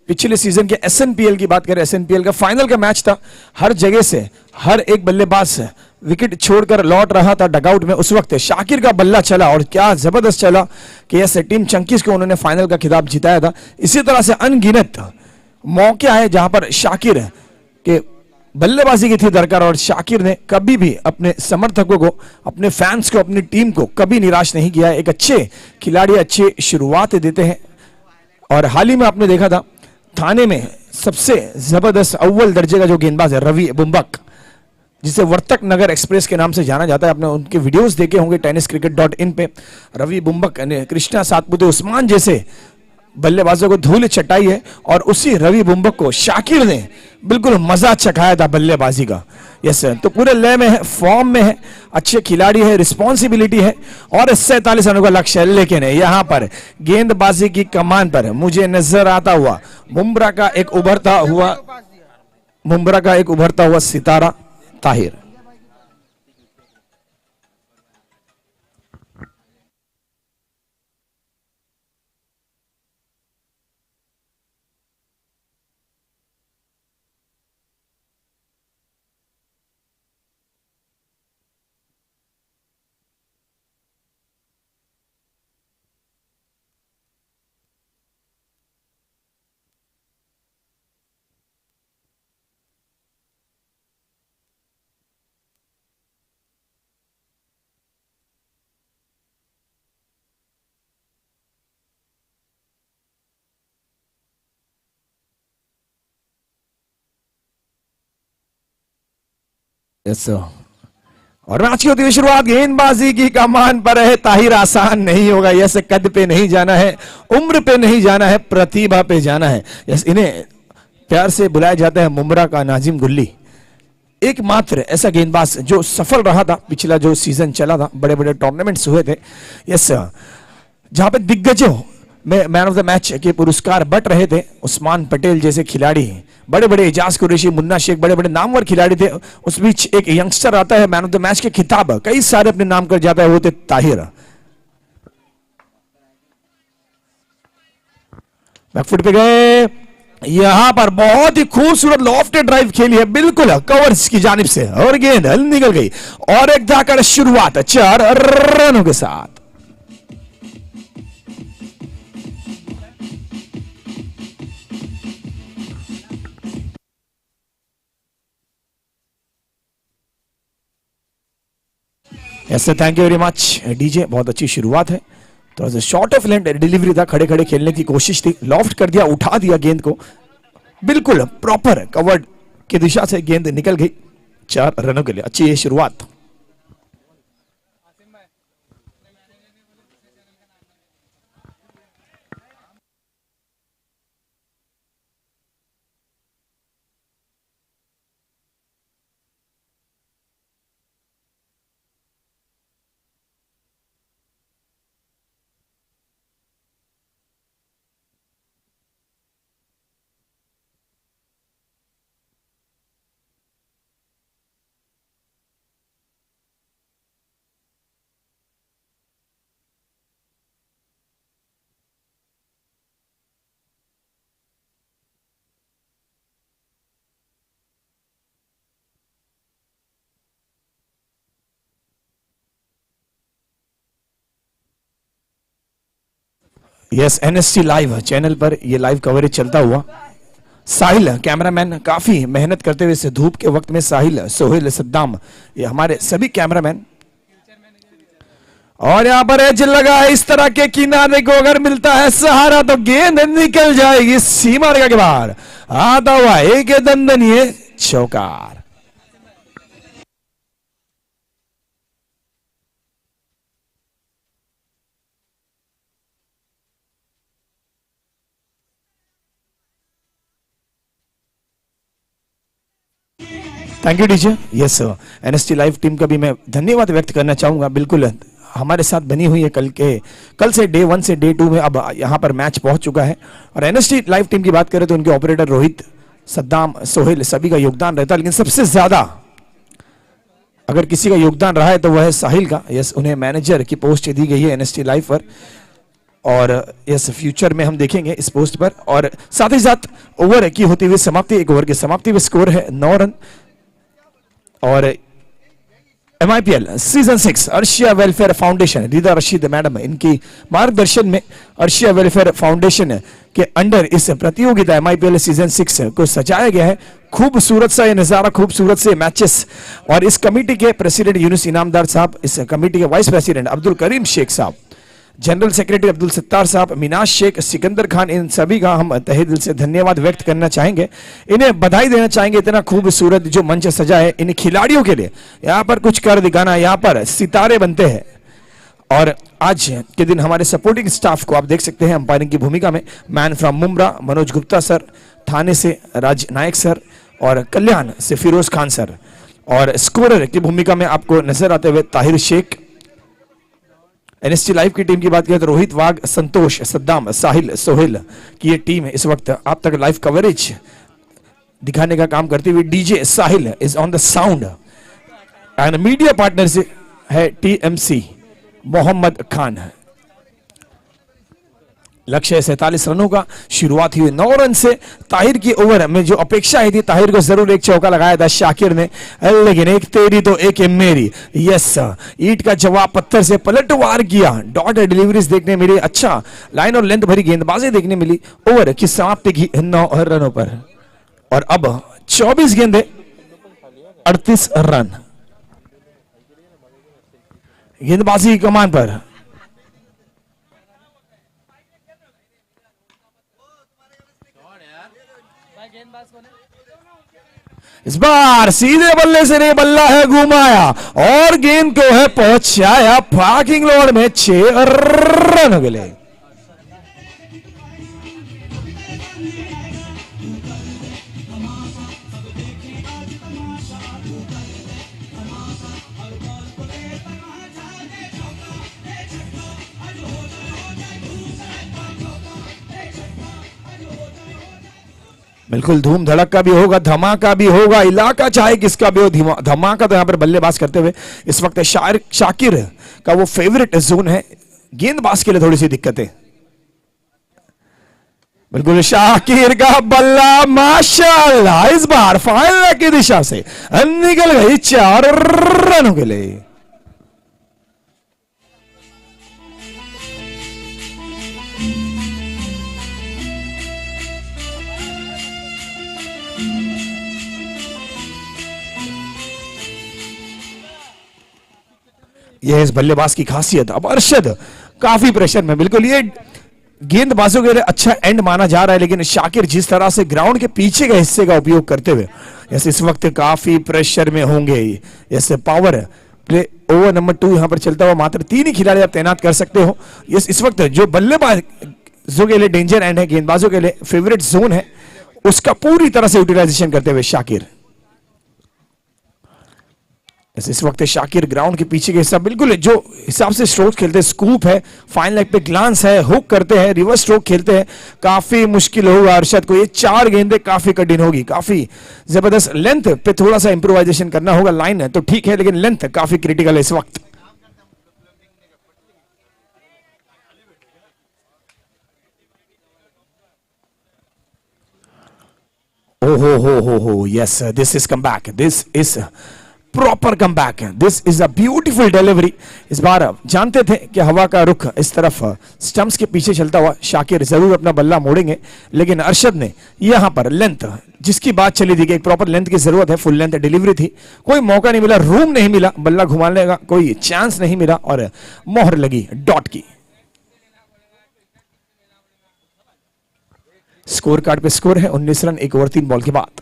पिछले सीजन के एसएनपीएल की बात करें, एसएनपीएल का फाइनल का मैच था, हर जगह से हर एक बल्लेबाज विकेट छोड़कर लौट रहा था डगआउट में। उस वक्त शाकिर का बल्ला चला और क्या जबरदस्त चला कि यस टीम चंकीज को उन्होंने फाइनल का खिताब जिताया था। इसी तरह से अनगिनत मौके आए जहां पर शाकिर के बल्लेबाजी की थी दरकार और शाकिर ने कभी भी अपने समर्थकों को, अपने फैंस को, अपनी टीम को कभी निराश नहीं किया। एक अच्छे खिलाड़ी अच्छी शुरुआत देते हैं। और हाल ही में आपने देखा था थाने में सबसे जबरदस्त अव्वल दर्जे का जो गेंदबाज है रवि बुम्बक, जिसे वर्तक नगर एक्सप्रेस के नाम से जाना जाता है, आपने उनके वीडियोस देखे होंगे tenniscricket.in पे। रवि बुम्बक ने कृष्णा सातपुते, उस्मान जैसे बल्लेबाजों को धूल चटाई है और उसी रवि बुम्बक को शाकिर ने बिल्कुल मजा चखाया था बल्लेबाजी का। यस, तो पूरे लय में है, फॉर्म में है, अच्छे खिलाड़ी है, रिस्पॉन्सिबिलिटी है और 47 रनों का लक्ष्य है। लेकिन यहां पर गेंदबाजी की कमान पर मुझे नजर आता हुआ बुमराह का एक उभरता हुआ सितारा ताहिर। यस, और मैच की होती हुई शुरुआत गेंदबाजी की कमान पर है ताहिर। आसान नहीं होगा, यस कद पे नहीं जाना है, उम्र पे नहीं जाना है, प्रतिभा पे जाना है। यस, इन्हें प्यार से बुलाया जाता है मुमरा का नाजिम गुल्ली। एकमात्र ऐसा गेंदबाज जो सफल रहा था, पिछला जो सीजन चला था, बड़े बड़े टूर्नामेंट्स हुए थे यस, जहां पे दिग्गजों में मैन ऑफ द मैच के पुरस्कार बट रहे थे। उस्मान पटेल जैसे खिलाड़ी, बड़े बड़े एजाज कुरैशी, मुन्ना शेख, बड़े बड़े नामवर खिलाड़ी थे। उस बीच एक यंगस्टर आता है, मैन ऑफ द मैच के खिताब कई सारे अपने नाम कर जाता है, वो थे ताहिर। बैकफुट पे गए, यहां पर बहुत ही खूबसूरत लॉफ्टेड ड्राइव खेली है, बिल्कुल कवर्स की जानिब से और गेंद निकल गई और एक धाकड़ शुरुआत 4 रनों के साथ। ऐसे thank you very much DJ, बहुत अच्छी शुरुआत है तो शॉर्ट ऑफ लेंथ डिलीवरी था, खड़े खड़े खेलने की कोशिश थी, लॉफ्ट कर दिया, उठा दिया गेंद को, बिल्कुल प्रॉपर कवर्ड की दिशा से गेंद निकल गई 4 रनों के लिए। अच्छी ये शुरुआत। यस, एनएसटी लाइव चैनल पर ये लाइव कवरेज चलता हुआ। साहिल कैमरामैन काफी मेहनत करते हुए, इस धूप के वक्त में साहिल, सोहेल, सद्दाम, ये हमारे सभी कैमरामैन। और यहां पर एज लगा है, इस तरह के किनारे को अगर मिलता है सहारा तो गेंद निकल जाएगी सीमा रेखा के बाहर। आता हुआ एक दंदनीय चौकार। Thank you DJ. Yes, NST live team का भी मैं धन्यवाद व्यक्त करना चाहूंगा। बिल्कुल हमारे साथ बनी हुई है कल से डे 1 से डे 2 में अब यहां पर मैच पहुंच चुका है। और एनएसटी लाइव टीम की बात करें तो उनके ऑपरेटर रोहित, सद्दाम, सोहेल सभी का योगदान रहता है, लेकिन सबसे ज्यादा अगर किसी का योगदान रहा है तो वह है साहिल का। यस, उन्हें मैनेजर की पोस्ट दी गई है एनएसटी लाइव पर, और यस फ्यूचर में हम देखेंगे इस पोस्ट पर। और साथ ही साथ ओवर की होती हुई समाप्ति, एक ओवर की समाप्ति में स्कोर है 9 रन। और MIPL season 6 Arshiya welfare foundation, Rida Rashid madam, इनकी मार्गदर्शन में अर्शिया वेलफेयर फाउंडेशन के अंडर इस प्रतियोगिता MIPL सीजन 6 को सजाया गया है। खूबसूरत सा ये नजारा, खूबसूरत से मैचेस। और इस कमेटी के प्रेसिडेंट यूनुस इनामदार साहब, इस कमेटी के वाइस प्रेसिडेंट अब्दुल करीम शेख साहब, जनरल सेक्रेटरी अब्दुल सत्तार साहब, मीनाज शेख, सिकंदर खान, इन सभी का हम तहे दिल से धन्यवाद व्यक्त करना चाहेंगे। इन्हें बधाई देना चाहेंगे, इतना खूबसूरत जो मंच सजा है इन खिलाड़ियों के लिए। यहाँ पर कुछ कर दिखाना, यहाँ पर सितारे बनते हैं। और आज के दिन हमारे सपोर्टिंग स्टाफ को आप देख सकते हैं अंपायरिंग की भूमिका में, man from Mumbra Manoj Gupta sir, Thane से राज नायक सर, और कल्याण से फिरोज खान सर, और स्कोरर की भूमिका में आपको नजर आते हुए ताहिर शेख। एनएसटी लाइव की टीम की बात करें तो रोहित, वाघ, संतोष, सद्दाम, साहिल, सोहेल की ये टीम इस वक्त आप तक लाइव कवरेज दिखाने का काम करती हुई। DJ Sahil is on the sound and media partner है TMC मोहम्मद खान। लक्ष्य 47 रनों का, शुरुआत हुई 9 रन से। ताहिर की ओवर में जो अपेक्षा थी, ताहिर को जरूर एक चौका लगाया था शाकिर ने, लेकिन एक तेरी तो एक मेरी। यस, ईट का जवाब पत्थर से पलटवार किया। डॉट डिलीवरीज देखने मिली, अच्छा लाइन और लेंथ भरी गेंदबाजी देखने मिली। ओवर की समाप्ति की 9 रनों पर। और अब 24 गेंदे 38 रन गेंदबाजी की कमान पर। इस बार सीधे बल्ले से नहीं, बल्ला है घुमाया और गेंद को है पहुंचाया पार्किंग लॉट में 6 रन के लिए। बिल्कुल धूम धड़क का भी होगा, धमाका भी होगा, इलाका चाहे किसका भी हो, धमाका तो यहां पर बल्लेबाज करते हुए इस वक्त शाकिर का वो फेवरेट जोन है। गेंदबाज के लिए थोड़ी सी दिक्कतें। बिल्कुल शाकिर का बल्ला माशाल्लाह इस बार फाइनल की दिशा से निकल गई 4 रनों के लिए। यह इस बल्लेबाज की खासियत। अब अरशद काफी प्रेशर में, बिल्कुल ये गेंदबाजों के लिए अच्छा एंड माना जा रहा है, लेकिन शाकिर जिस तरह से ग्राउंड के पीछे के हिस्से का उपयोग करते हुए जैसे इस वक्त काफी प्रेशर में होंगे। जैसे पावर प्ले ओवर नंबर 2 यहां पर चलता हुआ, मात्र 3 ही खिलाड़ी आप तैनात कर सकते हो। इस वक्त जो बल्लेबाजों के लिए डेंजर एंड है, गेंदबाजों के लिए फेवरेट जोन है, उसका पूरी तरह से यूटिलाइजेशन करते हुए शाकिर। इस वक्त शाकिर ग्राउंड के पीछे के हिस्सा बिल्कुल जो हिसाब से स्ट्रोक खेलते हैं, स्कूप है, फाइन लेग पे ग्लांस है, हुक करते हैं, रिवर्स स्ट्रोक खेलते हैं, काफी मुश्किल होगा अरशद को। ये 4 गेंदें काफी कठिन होगी, काफी जबरदस्त। लेंथ पे थोड़ा सा इंप्रोवाइजेशन करना होगा, लाइन है तो ठीक है, लेकिन लेंथ काफी क्रिटिकल है इस वक्त। Oh, yes, this is comeback. This is proper comeback है। This is a beautiful delivery. इस बार जानते थे कि हवा का रुख इस तरफ स्टंप्स के पीछे चलता हुआ शाकिर जरूर अपना बल्ला मोड़ेंगे, लेकिन अरशद ने यहां पर लेंथ जिसकी बात चली थी कि एक प्रॉपर लेंथ की जरूरत है, फुल लेंथ डिलीवरी थी, कोई मौका नहीं मिला, रूम नहीं मिला, बल्ला घुमाने का कोई चांस नहीं मिला और मोहर लगी डॉट की। स्कोर कार्ड पे स्कोर है 19 रन 1 ओवर 3 बॉल के बाद।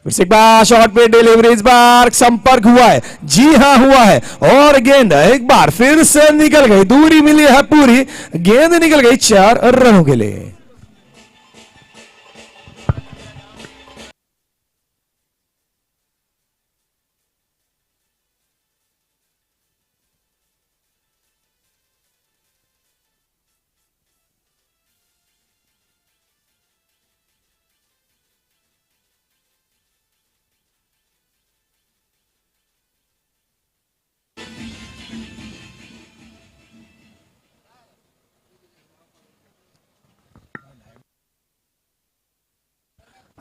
फिर से एक बार शॉट पे डिलीवरी, इस बार संपर्क हुआ है, जी हां हुआ है, और गेंद एक बार फिर से निकल गई, दूरी मिली है पूरी, गेंद निकल गई 4 रनों के लिए।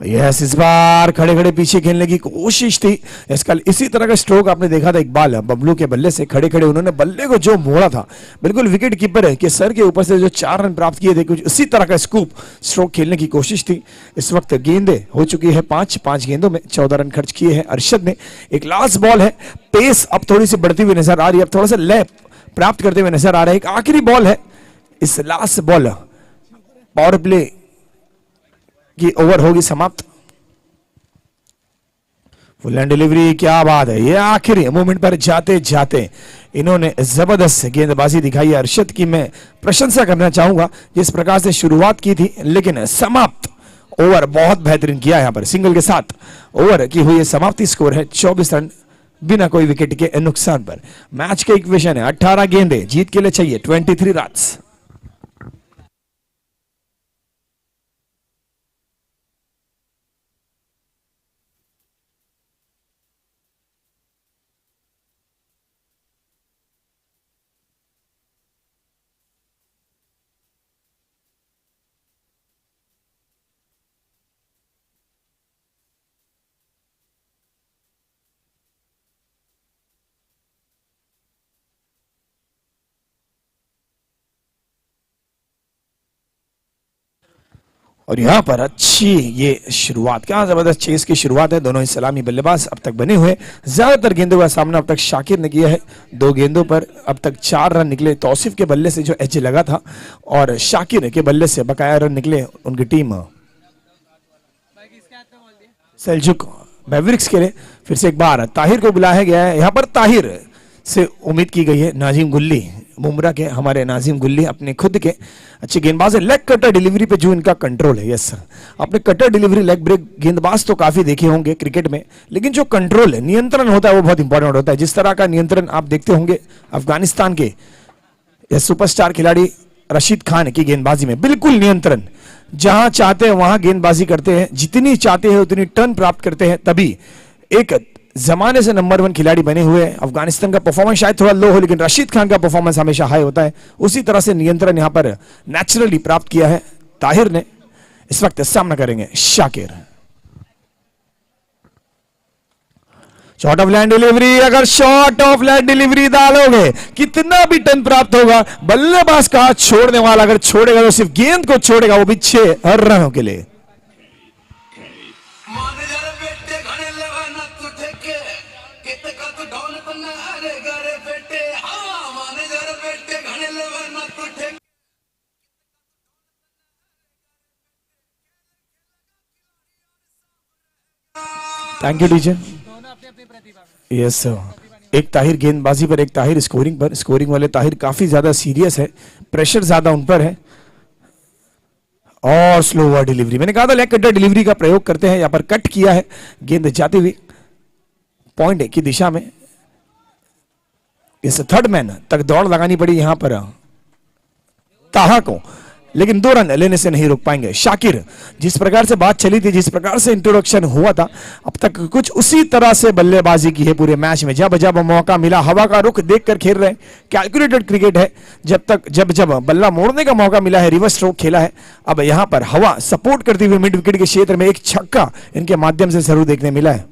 यस, इस बार खड़े खड़े पीछे खेलने की कोशिश थी। इसका इसी तरह का स्ट्रोक आपने देखा था इकबाल बबलू के बल्ले से, खड़े खड़े उन्होंने बल्ले को जो मोड़ा था, बिल्कुल विकेट कीपर के सर के ऊपर से जो 4 रन प्राप्त किए थे, कुछ इसी तरह का स्कूप स्ट्रोक खेलने की कोशिश थी। इस वक्त गेंदें हो चुकी है 5 गेंदों में 14 रन खर्च किए हैं अरशद ने। एक लास्ट बॉल है, पेस अब थोड़ी सी बढ़ती हुई नजर आ रही है, अब थोड़ा सा लय प्राप्त करते हुए नजर आ रहा है। एक आखिरी बॉल है, इस लास्ट बॉल पावर प्ले की ओवर होगी समाप्त। फुल एंड डिलीवरी, क्या बात है, ये आखिरी मोमेंट पर जाते जाते इन्होंने जबरदस्त गेंदबाजी दिखाई है। अरशद की मैं प्रशंसा करना चाहूंगा, जिस प्रकार से शुरुआत की थी, लेकिन समाप्त ओवर बहुत बेहतरीन किया। यहां पर सिंगल के साथ ओवर की हुई समाप्ति, स्कोर है 24 रन बिना कोई विकेट के नुकसान पर। मैच का इक्वेशन है 18 गेंदे, जीत के लिए चाहिए 23 रन। और यहां पर अच्छी ये शुरुआत, क्या जबरदस्त चेस की शुरुआत है। दोनों ही सलामी बल्लेबाज अब तक बने हुए, ज्यादातर गेंदों का सामना अब तक शाकिर ने किया है। 2 गेंदों पर अब तक 4 रन निकले, तौसीफ के बल्ले से जो एज लगा था और शाकिर के बल्ले से बकाया रन निकले उनकी टीम सेल्जुक मैवरिक्स के लिए। फिर से एक बार ताहिर को बुलाया गया है, यहां पर ताहिर से उम्मीद की गई है नाजिम गुल्ली, मुमरा के हमारे नाजिम गुल्ली अपने खुद के अच्छे गेंदबाज है। लेग कटर डिलीवरी पे जो इनका कंट्रोल है, यस सर, आपने कटर डिलीवरी लेग ब्रेक गेंदबाज तो काफी देखे होंगे क्रिकेट में, लेकिन जो कंट्रोल है, नियंत्रण होता है, वो बहुत इंपॉर्टेंट होता है। जिस तरह का नियंत्रण आप देखते होंगे अफगानिस्तान के सुपरस्टार खिलाड़ी रशीद खान की गेंदबाजी में, बिल्कुल नियंत्रण, जहां चाहते हैं वहां गेंदबाजी करते हैं, जितनी चाहते हैं उतनी टर्न प्राप्त करते हैं, तभी एक जमाने से नंबर 1 खिलाड़ी बने हुए। अफगानिस्तान का परफॉर्मेंस शायद थोड़ा लो हो, लेकिन रशीद खान का परफॉर्मेंस हमेशा हाई होता है। उसी तरह से नियंत्रण यहां पर नेचुरली प्राप्त किया है ताहिर ने। इस वक्त सामना करेंगे Shakir. Short of land delivery, अगर शॉर्ट ऑफ लैंड डिलीवरी डालोगे कितना भी टन प्राप्त होगा, बल्लेबाज का हाथ छोड़ने वाला अगर छोड़ेगा तो सिर्फ गेंद को छोड़ेगा, वो भी 6 रनों के लिए। Thank you DJ. Yes sir, एक ताहिर गेंदबाजी पर, एक ताहिर स्कोरिंग पर। स्कोरिंग वाले ताहिर काफी ज्यादा सीरियस है, प्रेशर ज्यादा उन पर है। और स्लोवर डिलीवरी, मैंने कहा था लेग कटर डिलीवरी का प्रयोग करते हैं, यहां पर कट किया है गेंद जाती हुई पॉइंट की दिशा में। इस थर्ड मैन तक दौड़ लगानी पड़ी यहां पर ताहा को, लेकिन 2 रन लेने से नहीं रोक पाएंगे शाकिर। जिस प्रकार से बात चली थी, जिस प्रकार से इंट्रोडक्शन हुआ था, अब तक कुछ उसी तरह से बल्लेबाजी की है पूरे मैच में। जब जब मौका मिला, हवा का रुख देखकर खेल रहे हैं, कैलकुलेटेड क्रिकेट है। जब बल्ला मोड़ने का मौका मिला है, रिवर्स स्ट्रोक खेला है। अब यहां पर हवा सपोर्ट करते हुए मिड विकेट के क्षेत्र में एक छक्का इनके माध्यम से जरूर देखने मिला है।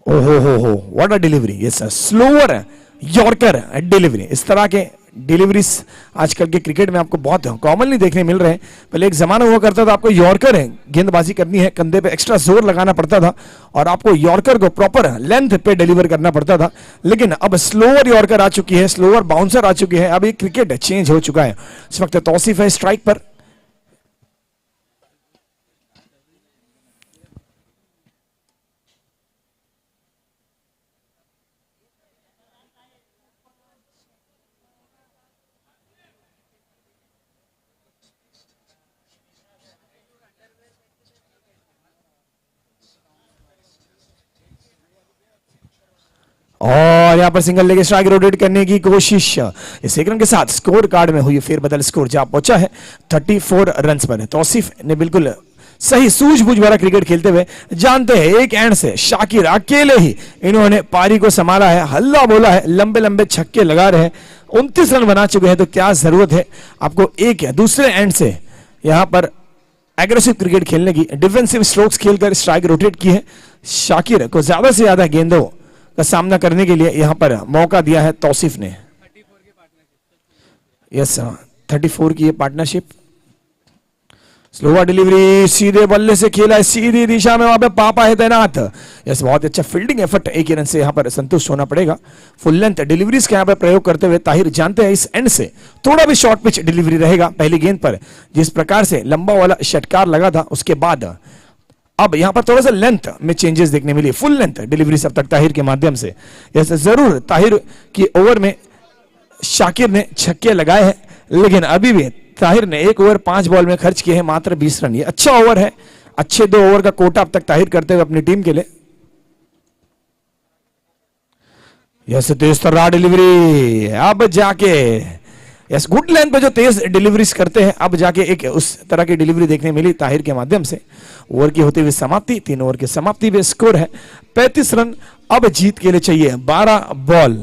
ओहो हो, what a delivery. Yes sir, slower yorker delivery. इस तरह के डिलीवरीज आजकल के क्रिकेट में आपको बहुत कॉमनली देखने मिल रहे हैं। पहले एक जमाना हुआ करता था, आपको यॉर्कर है गेंदबाजी करनी है, कंधे पे एक्स्ट्रा जोर लगाना पड़ता था और आपको यॉर्कर को प्रॉपर लेंथ पे डिलीवर करना पड़ता था। लेकिन अब स्लोअर यॉर्कर आ चुकी है, स्लोअर बाउंसर आ चुकी है। अब ये क्रिकेट चेंज हो चुका है। इस वक्त तौसीफ है स्ट्राइक पर। और यहां पर सिंगल लेके स्ट्राइक रोटेट करने की कोशिश। इस एक रन के साथ स्कोर कार्ड में हुई फेरबदल, स्कोर जा पहुंचा है 34 रन पर। तौसीफ ने बिल्कुल सही सूझबूझ वाला क्रिकेट खेलते हुए, जानते हैं एक एंड से शाकिर अकेले ही इन्होंने पारी को संभाला है, हल्ला बोला है, लंबे लंबे छक्के लगा रहे हैं, 29 रन बना चुके हैं। तो क्या जरूरत है आपको एक दूसरे एंड से यहां पर एग्रेसिव क्रिकेट खेलने की। डिफेंसिव स्ट्रोक्स खेलकर स्ट्राइक रोटेट की है। शाकिर को ज्यादा से ज्यादा गेंदों का सामना करने के लिए यहां पर मौका दिया है तौसीफ ने। यस, 34 की ये पार्टनरशिप। स्लोवा डिलीवरी, सीधे बल्ले से खेला है, सीधी दिशा में, वहां पे पापा है तैनात। यस, बहुत अच्छा फील्डिंग एफर्ट, एक ही रन से यहां पर संतुष्ट होना पड़ेगा। फुल लेंथ डिलीवरीज के यहां पर प्रयोग करते हुए ताहिर जानते हैं इस एंड से थोड़ा भी शॉर्ट पिच डिलीवरी रहेगा। पहली गेंद पर जिस प्रकार से लंबा वाला षटकार लगा था, उसके बाद अब यहां पर थोड़ा सा लेंथ में चेंजेस देखने मिली। फुल लेंथ डिलीवरी सब तक ताहिर के माध्यम से। यस, जरूर ताहिर की ओवर में शाकिर ने छक्के लगाए हैं, लेकिन अभी भी ताहिर ने 1 ओवर 5 बॉल में खर्च किए हैं मात्र 20 रन। ये अच्छा ओवर है, अच्छे 2 ओवर का कोटा अब तक ताहिर करते हुए अपनी टीम के लिए। यस, तेज तर्रार डिलीवरी, अब जाके यस गुड लेंथ पे जो तेज डिलीवरीज करते हैं, अब जाके एक उस तरह की डिलीवरी देखने मिली ताहिर के माध्यम से। ओवर की होती हुई समाप्ति, 3 ओवर की समाप्ति में स्कोर है 35 रन। अब जीत के लिए चाहिए 12 बॉल।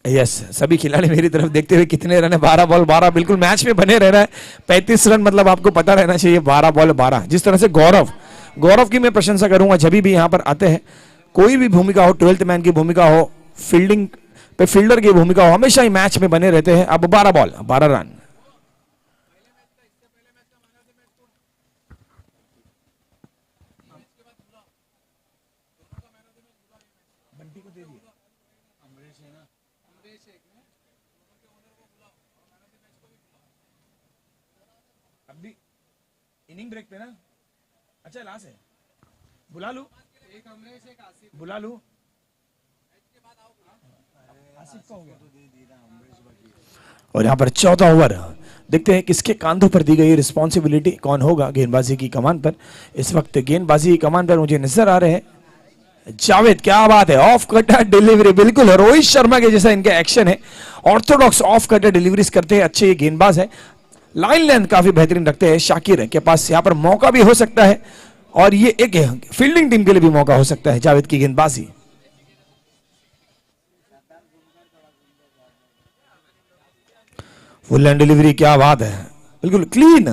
यस, सभी खिलाड़ी मेरी तरफ देखते हुए कितने रन है, 12 बॉल 12, बिल्कुल मैच में बने रहना है। 35 रन मतलब आपको पता रहना चाहिए 12 बॉल 12। जिस तरह से गौरव की मैं प्रशंसा करूंगा जब भी यहां पर आते हैं, कोई भी भूमिका हो, 12th मैन की भूमिका हो, फील्डिंग पे फील्डर की भूमिका हो, हमेशा ही मैच में बने रहते हैं। अब 12 बॉल 12 रन। अभी इनिंग ब्रेक पे ना, अच्छा लास्ट है, बुला लूं, बुला लूं। और यहां पर 14 ओवर, देखते हैं किसके कांधों पर दी गई रिस्पॉन्सिबिलिटी, कौन होगा गेंदबाजी की कमान पर। इस वक्त गेंदबाजी की कमान पर मुझे नजर आ रहे हैं जावेद। क्या बात है, ऑफ कटर डिलीवरी, बिल्कुल रोहित शर्मा के जैसा इनका एक्शन है। ऑर्थोडॉक्स ऑफ कटर डिलीवरीज करते हैं, अच्छे गेंदबाज है, लाइन लेंथ काफी बेहतरीन रखते हैं। शाकिर के पास यहां पर मौका भी हो सकता है और ये एक फील्डिंग टीम के लिए भी मौका हो सकता है जावेद की गेंदबाजी। फुल एंड डिलीवरी, क्या बात है, बिल्कुल क्लीन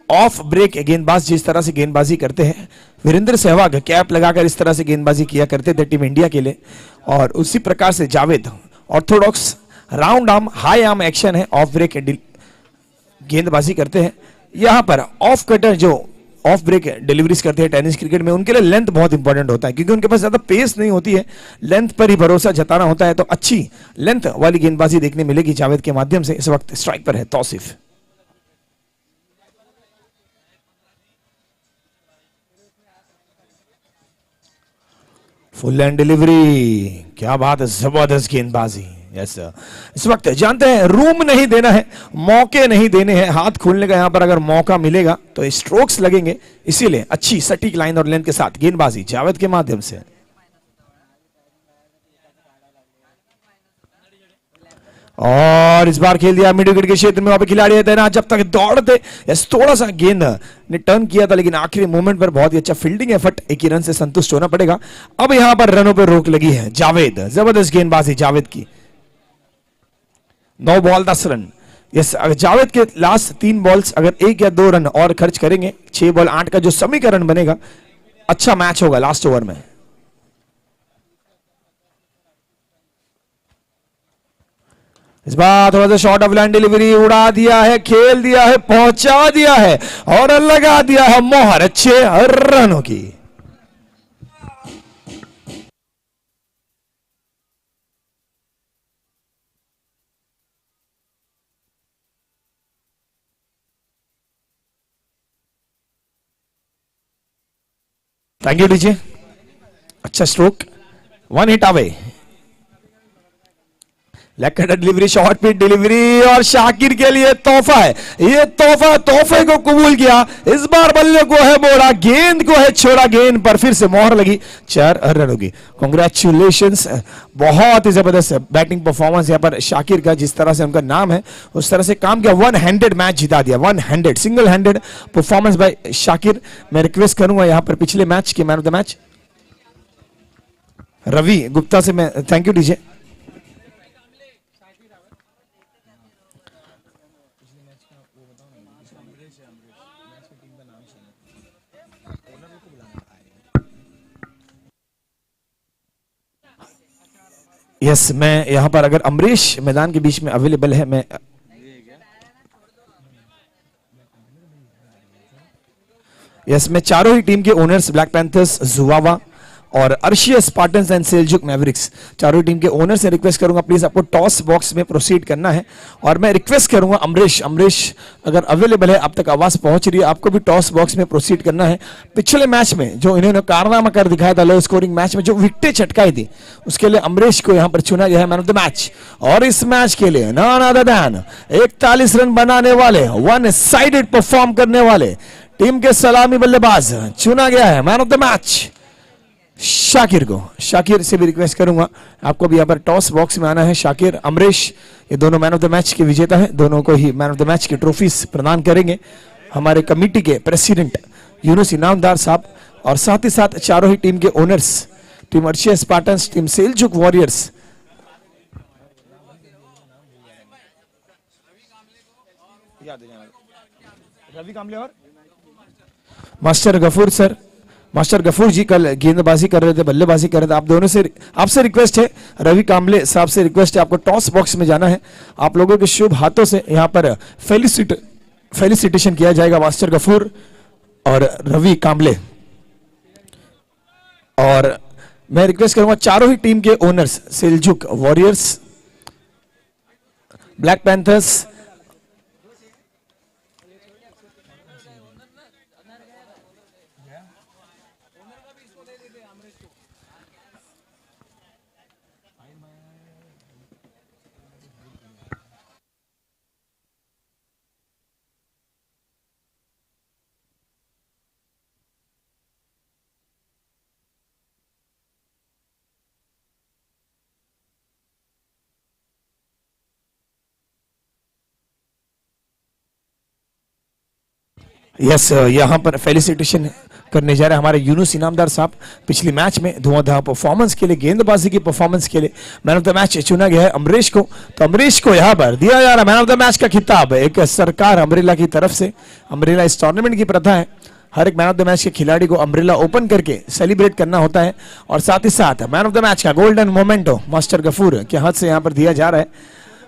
ऑफ ब्रेक गेंदबाज जिस तरह से गेंदबाजी करते हैं। वीरेंद्र सहवाग कैप लगाकर इस तरह से गेंदबाजी किया करते थे टीम इंडिया के लिए, और उसी प्रकार से Javed Orthodox round arm high arm action है, ऑफ ब्रेक गेंदबाजी करते हैं। यहां पर ऑफ कटर जो ऑफ ब्रेक डिलीवरीज करते हैं टेनिस क्रिकेट में, उनके लिए लेंथ बहुत इंपॉर्टेंट होता है, क्योंकि उनके पास ज्यादा पेस नहीं होती है, लेंथ पर ही भरोसा जताना होता है। तो अच्छी लेंथ वाली गेंदबाजी देखने मिलेगी जावेद के माध्यम से। इस वक्त स्ट्राइक पर है तौसीफ। फुल हैंड डिलीवरी, क्या बात है, जबरदस्त गेंदबाजी। यस सर, इस वक्त जानते हैं रूम नहीं देना है, मौके नहीं देने हैं, हाथ खोलने का यहां पर अगर मौका मिलेगा तो स्ट्रोक्स लगेंगे, इसीलिए अच्छी सटीक लाइन और लेंथ के साथ गेंदबाजी जावेद के माध्यम से। और इस बार खेल दिया मिड विकेट के क्षेत्र में, वहां पे खिलाड़ी तैनात, जब तक दौड़ते थोड़ा सा गेंद ने टर्न किया था, लेकिन आखिरी मोमेंट पर बहुत ही अच्छा फील्डिंग एफर्ट, एक ही रन से संतुष्ट होना पड़ेगा। अब यहां पर रनों पर रोक लगी है जावेद, जबरदस्त गेंदबाजी जावेद की। 9 बॉल 10 रन। यस, जावेद के लास्ट 3 बॉल्स अगर 1 या 2 रन और खर्च करेंगे, 6 बॉल 8 का जो समीकरण बनेगा, अच्छा मैच होगा लास्ट ओवर में। इस बार थोड़ा सा शॉर्ट ऑफ लाइन डिलीवरी, उड़ा दिया है, खेल दिया है, पहुंचा दिया है और लगा दिया है मोहर अच्छे रनों की। थैंक यू डीजे, अच्छा stroke, 1 hit away. Leg cutter delivery, short pitch delivery और शाकिर के लिए तोहफा है, ये तोहफे को कबूल किया। इस बार बल्ले को है मोड़ा, गेंद को है छोड़ा, गेंद पर फिर से मोहर लगी, 4 रन होगी। कांग्रेचुलेशंस, बहुत ही जबरदस्त बैटिंग परफॉर्मेंस यहाँ पर शाकिर का, जिस तरह से उनका नाम है उस तरह से काम किया। 1 हैंडेड मैच जिता दिया, 1 handed single handed performance by Shakir. मैं रिक्वेस्ट करूंगा यहाँ पर पिछले मैच के man of the match Ravi Gupta से मैं, थैंक यू डीजे। यस, मैं यहां पर अगर अमरीश मैदान के बीच में अवेलेबल है, मैं यस मैं चारों ही टीम के ओनर्स ब्लैक पैंथर्स, जुवावा और Arshia Spartans and Seljuk Mavericks, चारों टीम के ओनर से रिक्वेस्ट करूंगा प्लीज आपको टॉस बॉक्स में प्रोसीड करना है। और मैं रिक्वेस्ट करूंगा अमरीश अगर अवेलेबल है, अब तक आवाज पहुंच रही है, आपको भी टॉस बॉक्स में प्रोसीड करना है। पिछले मैच में जो इन्होंने कारनामा कर दिखाया था, लो स्कोरिंग मैच में जो विकेटें चटकाई थी, उसके लिए अमरीश को यहां पर चुना गया है मैन ऑफ द मैच। और इस मैच के लिए नॉन अदर देन 41 रन बनाने वाले, 1 साइडेड परफॉर्म करने वाले टीम के सलामी बल्लेबाज चुना गया है man of the match Shakir को। शाकिर से भी रिक्वेस्ट करूंगा आपको भी यहाँ पर टॉस बॉक्स में आना है। शाकिर, अमरीश, ये दोनों मैन ऑफ द मैच के विजेता हैं, दोनों को ही मैन ऑफ द मैच की ट्रॉफीज प्रदान करेंगे हमारे कमेटी के प्रेसिडेंट यूनुस इनामदार साहब, और साथ ही साथ चारों ही टीम के owners, team Arshia Spartans, team Seljuk warriors. Ravi Kamle और master Gafoor sir, master Gafoor ji कल गेंदबाजी कर रहे थे, बल्लेबाजी कर रहे थे। आप दोनों से, आपसे रिक्वेस्ट है, रवि साहब से रिक्वेस्ट है, आपको टॉस बॉक्स में जाना है। आप लोगों के शुभ हाथों से यहां पर फेलिसिटेशन किया जाएगा मास्टर गफूर और रवि कामले। और मैं रिक्वेस्ट करूंगा चारों ही टीम के owners, Seljuk warriors, black panthers, yes यहां पर फेलिसिटेशन करने जा रहे हैं हमारे यूनुस इनामदार साहब। पिछले मैच में धुआंधार परफॉर्मेंस के लिए, गेंदबाजी की परफॉर्मेंस के लिए मैन ऑफ द मैच चुना गया है अमरीश को। तो अमरीश को यहां पर दिया जा रहा है मैन ऑफ द मैच का खिताब, एक सरकार अम्ब्रेला की तरफ से। अम्ब्रेला इस टूर्नामेंट की प्रथा है, हर एक मैन ऑफ द मैच के खिलाड़ी को अम्ब्रेला ओपन करके सेलिब्रेट करना होता है। और साथ ही साथ मैन ऑफ द मैच का गोल्डन मोमेंटो मास्टर गफूर के हाथ से यहां पर दिया जा रहा है,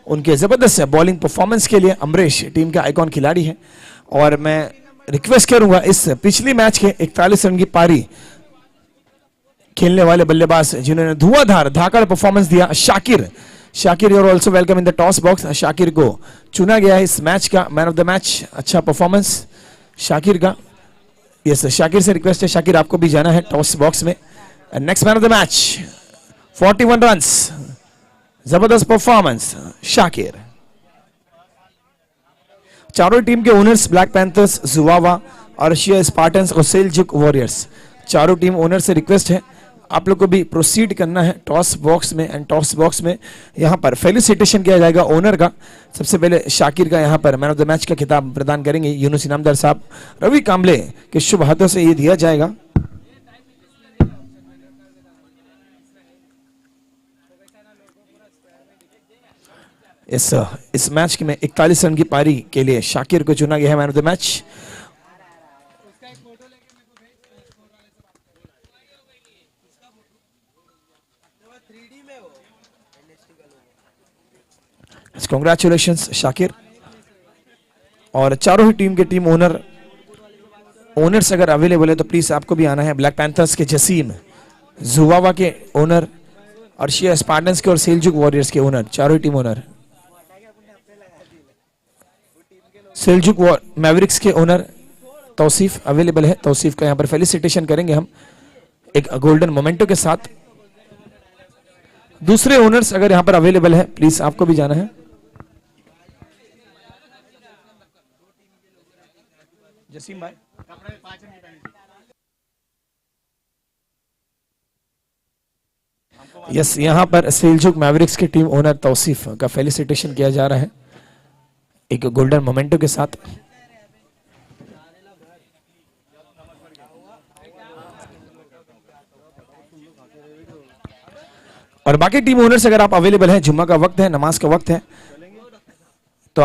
उनके जबरदस्त बॉलिंग परफॉर्मेंस के लिए। अमरीश टीम का आइकॉन खिलाड़ी है। और मैं रिक्वेस्ट करूंगा इस पिछली मैच के 41 रन की पारी खेलने वाले बल्लेबाज जिन्होंने धुआंधार धाकड़ परफॉर्मेंस दिया, Shakir you are also welcome in the toss box. Shakir को चुना गया है इस मैच का मैन ऑफ द मैच। अच्छा परफॉर्मेंस शाकिर का। यस, शाकिर से रिक्वेस्ट है, शाकिर आपको भी जाना है टॉस बॉक्स में। And next man of the match 41 runs, जबरदस्त परफॉर्मेंस शाकिर। चारों टीम के ओनर्स ब्लैक पैंथर्स, जुवावा, अर्शिया स्पार्टन्स और सेल्जुक वॉरियर्स, चारों टीम ओनर से रिक्वेस्ट है आप लोग को भी प्रोसीड करना है टॉस बॉक्स में। एंड टॉस बॉक्स में यहाँ पर फेलिसिटेशन किया जाएगा ओनर का। सबसे पहले शाकिर का यहाँ पर मैन ऑफ द मैच का खिताब प्रदान करेंगे यूनुस इनामदार साहब। रवि कांबले के शुभ हाथों से ये दिया जाएगा। इस मैच में 41 रन की पारी के लिए शाकिर को चुना गया है man of the match. Congratulations Shakir. और चारों ही टीम के टीम ओनर्स अगर अवेलेबल है तो प्लीज आपको भी आना है। ब्लैक पैंथर्स के जसीम, जुवावा के ओनर, अर्शिया स्पार्टन्स के और सेल्जुक वॉरियर्स के ओनर, चारों ही टीम ओनर। सेल्जुक मैवरिक्स के ओनर तौसीफ अवेलेबल है। तौसीफ का यहाँ पर फेलिसिटेशन करेंगे हम एक गोल्डन मोमेंटो के साथ। दूसरे ओनर्स अगर यहाँ पर अवेलेबल है प्लीज आपको भी जाना है। जसीम भाई यस, यहां पर सेल्जुक मैवरिक्स की टीम ओनर तौसीफ का फेलिसिटेशन किया जा रहा है एक गोल्डन मोमेंटो के साथ। और बाकी टीम ओनर्स अगर आप अवेलेबल हैं, जुम्मा का वक्त है, नमाज का वक्त है,